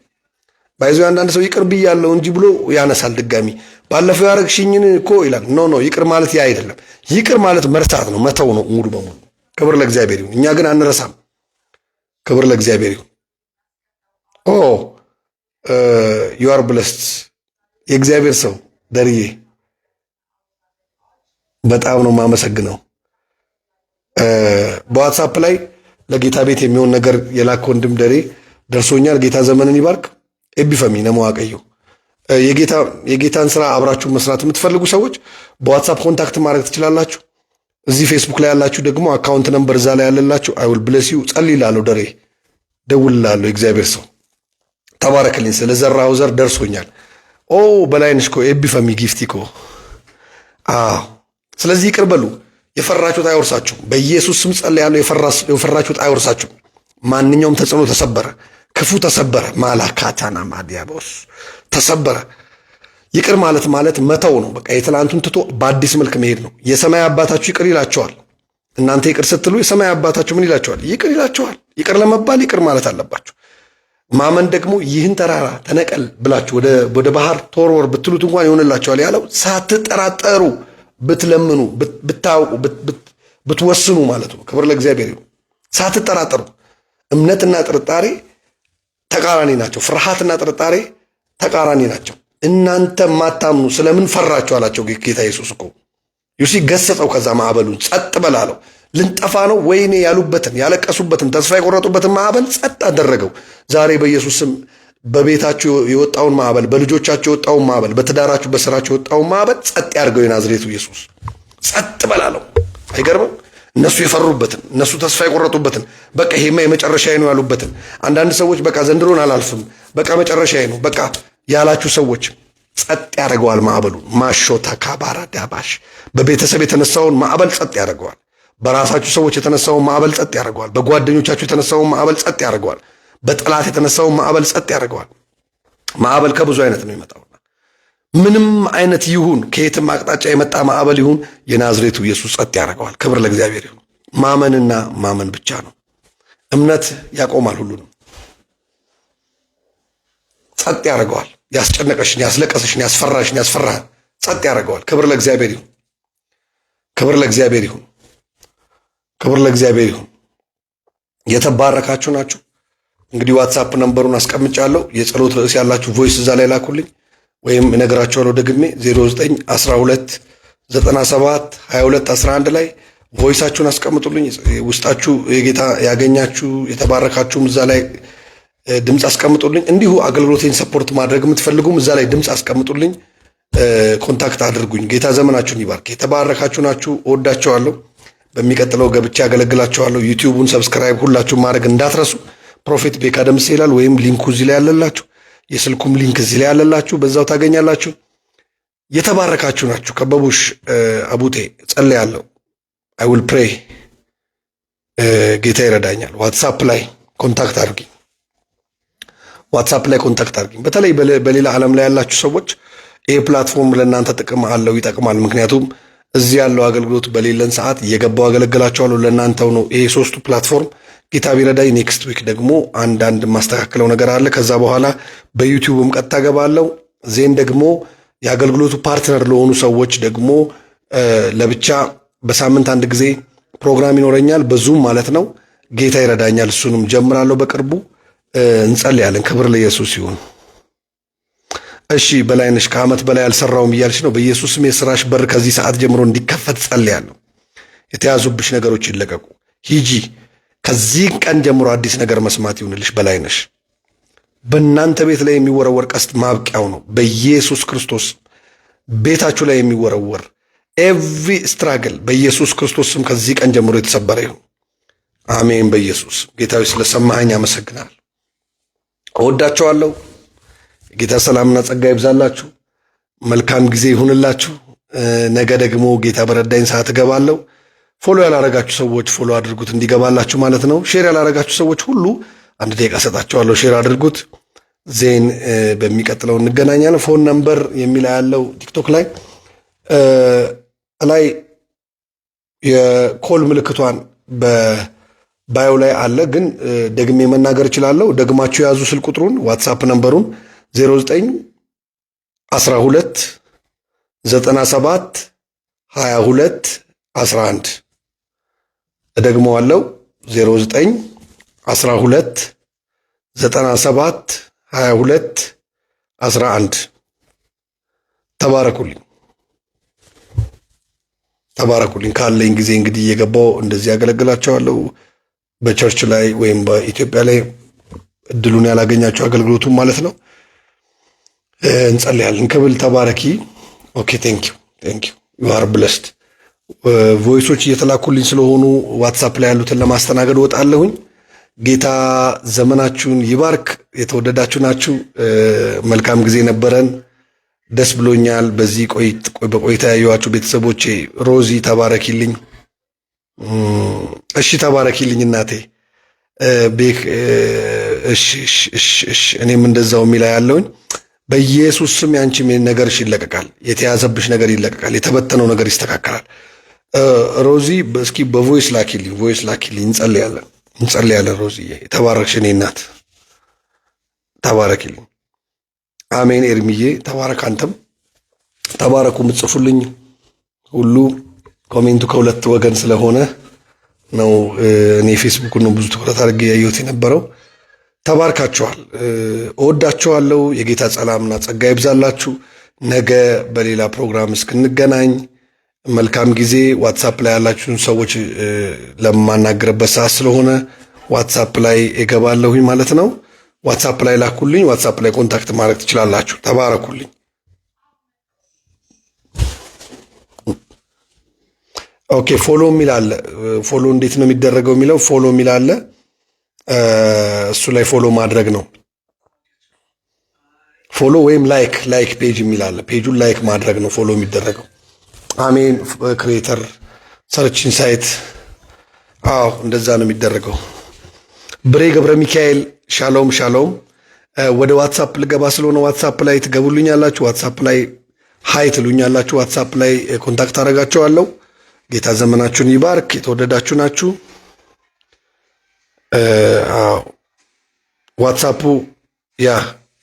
ባይዞ አንዳንድ ሰው ይቅር ብያለሁ እንጂ ብሎ ያነሳል ድጋሚ። ባለፈው ያረግሽኝን እኮ ይላል። ኖ ይቅር ማለት ያ አይደለም። ይቅር ማለት መርሳት ነው፣ መተው ነው ሙሉ በሙሉ። ክብር ለእግዚአብሔር ይሁን። እኛ ግን አንረሳም። ክብር ለእግዚአብሔር ይሁን። ዩ አር ብለስድ የእግዚአብሔር ሰው ደርዬ በጣም ነው የማመሰግነው። በዋትሳፕ ላይ ለጌታ ቤት የሚሆን ነገር የላከ ወንድም ደሬ ደርሶኛል። ጌታ ዘመንን ይባርክ። ኤቢፈሚ ነመዋቀዩ የጌታን ስራ አብራችሁ መስራት የምትፈልጉ ሰዎች በዋትሳፕ ኮንታክት ማድረግ ትችላላችሁ። እዚህ ፌስቡክ ላይ ያላችሁ ደግሞ አካውንት ነምበር እዛ ላይ ያለላችሁ አይውል ብለስ ዩ ጸልይላለሁ። ደሬ ደውልላለሁ። የእግዚአብሔር ሰው ተባረክልኝ። ስለዘራው ዘር ደርሶኛል። በላይንሽ እኮ ኤቢፈሚ ጊፍቲ እኮ ስለዚህ ይቅር በሉ። የፈራችሁት አይወርሳችሁም። በኢየሱስ ስም ጸልያለሁ። የፈራችሁት አይወርሳችሁም። ማንኛውም ተጽዕኖ ተሰበረ፣ ክፉ ተሰበረ። ማላካታና ማዲያቦስ ተሰበረ። ይቅር ማለት መተው ነው። በቃ የትላንቱን ትቶ በአዲስ መልክ መሄድ ነው። የሰማይ አባታችሁ ይቅር ይላቸዋል። እናንተ ይቅር ስትሉ የሰማይ አባታችሁ ምን ይላቸዋል? ይቅር ይላቸዋል። ይቅር ለመባል ይቅር ማለት አለባችሁ። ማመን ደግሞ ይህን ተራራ ተነቀል ብላችሁ ወደ ባህር ተወርወር ብትሉት እንኳን ይሆንላቸዋል ያለው ሳትጠራጠሩ ብትለምኑ፣ ብታውቁ፣ ብትወስኑ ማለት ነው። ክብር ለእግዚአብሔር ይሁን። ሳትጠራጠሩ። እምነትና ጥርጣሬ ተቃራኒ ናቸው። ፍርሃትና ጥርጣሬ ተቃራኒ ናቸው። እናንተ ማታምኑ ስለምን ፈራችሁ አላቸው ጌታ ኢየሱስ እኮ ዩሲ ገሰጸው። ከዛ ማዕበሉን ጸጥ በላለው። ልንጠፋ ነው ወይኔ ያሉበትን ያለቀሱበትን ተስፋ የቆረጡበትን ማዕበል ጸጥ አደረገው። ዛሬ በኢየሱስ ስም በቤታችሁ የወጣውን ማዕበል፣ በልጆቻችሁ የወጣውን ማዕበል፣ በትዳራችሁ በስራችሁ የወጣውን ማዕበል ጸጥ ያድርገው የናዝሬቱ ኢየሱስ። ጸጥ በላለው። አይገርምም? እነሱ የፈሩበትን፣ እነሱ ተስፋ የቆረጡበትን፣ በቃ ይሄማ የመጨረሻዬ ነው ያሉበትን፣ አንዳንድ ሰዎች በቃ ዘንድሮን አላልፍም በቃ መጨረሻዬ ነው በቃ ያላችሁ ሰዎች ጸጥ ያደርገዋል ማዕበሉን። ማሾታ ካባራ ዳባሽ በቤተሰብ የተነሳውን ማዕበል ጸጥ ያደርገዋል። በራሳችሁ ሰዎች የተነሳውን ማዕበል ጸጥ ያደርገዋል። በጓደኞቻችሁ የተነሳውን ማዕበል ጸጥ ያደርገዋል። በጠላት የተነሳውን ማዕበል ጸጥ ያደርገዋል። ማዕበል ከብዙ አይነት ነው የሚመጣው። ምንም አይነት ይሁን፣ ከየትም አቅጣጫ የመጣ ማዕበል ይሁን፣ የናዝሬቱ ኢየሱስ ጸጥ ያደርገዋል። ክብር ለእግዚአብሔር ይሁን። ማመንና ማመን ብቻ ነው። እምነት ያቆማል ሁሉንም። ጸጥ ያደርገዋል። ያስጨነቀሽን፣ ያስለቀሰሽን፣ ያስፈራሽን፣ ያስፈራህን ጸጥ ያደርገዋል። ክብር ለእግዚአብሔር ይሁን። ክብር ለእግዚአብሔር ይሁን። ክብር ለእግዚአብሔር ይሁን። የተባረካችሁ ናችሁ። እንግዲህ ዋትሳፕ ነምበሩን አስቀምጫለሁ። የጸሎት ርዕስ ያላችሁ ቮይስ እዛ ላይ ላኩልኝ፣ ወይም እነግራችኋለሁ ደግሜ 0912 97 22 11 ላይ ቮይሳችሁን አስቀምጡልኝ። ውስጣችሁ የጌታ ያገኛችሁ የተባረካችሁም እዛ ላይ ድምፅ አስቀምጡልኝ። እንዲሁ አገልግሎቴን ሰፖርት ማድረግ የምትፈልጉም እዛ ላይ ድምፅ አስቀምጡልኝ፣ ኮንታክት አድርጉኝ። ጌታ ዘመናችሁን ይባርክ። የተባረካችሁ ናችሁ። እወዳችኋለሁ። በሚቀጥለው ገብቼ ያገለግላችኋለሁ። ዩቲዩቡን ሰብስክራይብ ሁላችሁም ማድረግ እንዳትረሱ። ፕሮፌት ቤካ ደምሴ ይላል፣ ወይም ሊንኩ እዚህ ላይ ያለላችሁ፣ የስልኩም ሊንክ እዚህ ላይ ያለላችሁ፣ በዛው ታገኛላችሁ። የተባረካችሁ ናችሁ። ከበቡሽ አቡቴ ጸልያለሁ። አይ ዊል ፕሬይ። ጌታ ይረዳኛል። ዋትሳፕ ላይ ኮንታክት አድርጊኝ። ዋትሳፕ ላይ ኮንታክት አድርጊኝ። በተለይ በሌላ ዓለም ላይ ያላችሁ ሰዎች ይሄ ፕላትፎርም ለእናንተ ጥቅም አለው፣ ይጠቅማል። ምክንያቱም እዚህ ያለው አገልግሎት በሌለን ሰዓት እየገባው አገለግላችኋለሁ። ለእናንተው ነው ይሄ ሶስቱ ፕላትፎርም። ጌታ ቢረዳኝ ኔክስት ዊክ ደግሞ አንዳንድ ማስተካከለው ነገር አለ። ከዛ በኋላ በዩቲዩብም ቀጥታ ገባለው። ዜን ደግሞ የአገልግሎቱ ፓርትነር ለሆኑ ሰዎች ደግሞ ለብቻ በሳምንት አንድ ጊዜ ፕሮግራም ይኖረኛል፣ በዙም ማለት ነው። ጌታ ይረዳኛል። እሱንም ጀምራለሁ በቅርቡ። እንጸልያለን። ክብር ለኢየሱስ ይሁን። እሺ በላይነሽ ከዓመት በላይ አልሰራውም እያልሽ ነው። በኢየሱስም የስራሽ በር ከዚህ ሰዓት ጀምሮ እንዲከፈት ጸልያለሁ። የተያዙብሽ ነገሮች ይለቀቁ። ሂጂ። ከዚህ ቀን ጀምሮ አዲስ ነገር መስማት ይሁንልሽ በላይነሽ። በእናንተ ቤት ላይ የሚወረወር ቀስት ማብቂያው ነው በኢየሱስ ክርስቶስ። ቤታችሁ ላይ የሚወረወር ኤቭሪ ስትራግል በኢየሱስ ክርስቶስ ስም ከዚህ ቀን ጀምሮ የተሰበረ ይሁን። አሜን። በኢየሱስ ጌታዊ ስለሰማኸኝ አመሰግናለሁ። እወዳቸዋለሁ። ጌታ ሰላምና ጸጋ ይብዛላችሁ። መልካም ጊዜ ይሁንላችሁ። ነገ ደግሞ ጌታ በረዳኝ ሰዓት እገባለሁ። ፎሎ ያላረጋችሁ ሰዎች ፎሎ አድርጉት እንዲገባላችሁ ማለት ነው። ሼር ያላረጋችሁ ሰዎች ሁሉ 1 ደቂቃ ሰጣችኋለሁ፣ ሼር አድርጉት። ዜን በሚቀጥለው እንገናኛለን። ፎን ነምበር የሚል ያለው ቲክቶክ ላይ የኮል ምልክቷን በባዮ ላይ አለ፣ ግን ደግሜ መናገር እችላለሁ። ደግማችሁ የያዙ ስልክ ቁጥሩን ዋትሳፕ ነምበሩን 0912 97 22 11 እደግመዋለሁ 0912 97 22 11 ተባረኩልኝ። ካለኝ ጊዜ እንግዲህ እየገባው እንደዚህ ያገለግላቸዋለሁ። በቸርች ላይ ወይም በኢትዮጵያ ላይ እድሉን ያላገኛቸው አገልግሎቱን ማለት ነው። እንጸልያለን። ክብል ተባረኪ። ኦኬ ቴንክ ዩ ዩ አር ብለስድ። ቮይሶች እየተላኩልኝ ስለሆኑ ዋትሳፕ ላይ ያሉትን ለማስተናገድ ወጣለሁኝ። ጌታ ዘመናችሁን ይባርክ። የተወደዳችሁ ናችሁ። መልካም ጊዜ ነበረን። ደስ ብሎኛል። በዚህ በቆይታ ያየኋችሁ ቤተሰቦቼ ሮዚ ተባረኪልኝ። እሺ ተባረኪልኝ እናቴ ቤክ። እሺ እኔም እንደዛው የሚላ ያለውኝ በኢየሱስ ስም ያንቺ ነገርሽ ይለቀቃል። የተያዘብሽ ነገር ይለቀቃል። የተበተነው ነገር ይስተካከላል። ሮዚ እስኪ በቮይስ ላኪልኝ። እንጸልያለን። ሮዚ የተባረክሽ እኔ እናት ተባረኪልኝ። አሜን። ኤርሚዬ ተባረክ። አንተም ተባረኩ። የምትጽፉልኝ ሁሉ ኮሜንቱ ከሁለት ወገን ስለሆነ ነው። እኔ ፌስቡክ ነው ብዙ ትኩረት አድርጌ ያየሁት የነበረው። ተባርካችኋል። እወዳችኋለሁ። የጌታ ሰላምና ጸጋ ይብዛላችሁ። ነገ በሌላ ፕሮግራም እስክንገናኝ መልካም ጊዜ። ዋትሳፕ ላይ ያላችሁን ሰዎች ለማናገርበት ሰዓት ስለሆነ ዋትሳፕ ላይ እገባለሁኝ ማለት ነው። ዋትሳፕ ላይ ላኩልኝ። ዋትሳፕ ላይ ኮንታክት ማድረግ ትችላላችሁ። ተባረኩልኝ። ኦኬ ፎሎ የሚል አለ። ፎሎ እንዴት ነው የሚደረገው የሚለው ፎሎ የሚል አለ። እሱ ላይ ፎሎ ማድረግ ነው። ፎሎ ወይም ላይክ ፔጅ የሚል አለ። ፔጁን ላይክ ማድረግ ነው ፎሎ የሚደረገው። አሜን። ክሬተር ሰርች ኢንሳይት። አዎ እንደዛ ነው የሚደረገው። ብሬ ገብረ ሚካኤል ሻሎም። ወደ ዋትሳፕ ልገባ ስለሆነ ዋትሳፕ ላይ ትገቡልኛላችሁ። ዋትሳፕ ላይ ሃይ ትሉኛላችሁ። ዋትሳፕ ላይ ኮንታክት አደርጋችኋለሁ። ጌታ ዘመናችሁን ይባርክ። የተወደዳችሁ ናችሁ።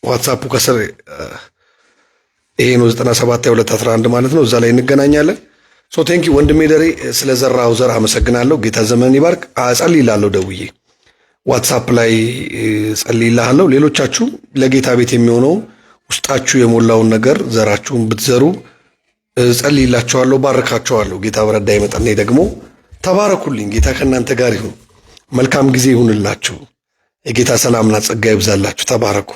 ዋትሳፑ ከስር ይሄ ነው 972211 ማለት ነው። እዛ ላይ እንገናኛለን። ቴንኪ ወንድሜ ደሬ ስለዘራው ዘር አመሰግናለሁ። ጌታ ዘመን ይባርክ። እጸልይልሃለሁ ደውዬ ዋትሳፕ ላይ ጸልይልሃለሁ። ሌሎቻችሁ ለጌታ ቤት የሚሆነው ውስጣችሁ የሞላውን ነገር ዘራችሁን ብትዘሩ ጸልይላችኋለሁ፣ ባርካችኋለሁ። ጌታ በረዳ ይመጣል። ደግሞ ተባረኩልኝ። ጌታ ከእናንተ ጋር ይሁን። መልካም ጊዜ ይሁንላችሁ። የጌታ ሰላምና ጸጋ ይብዛላችሁ። ተባረኩ።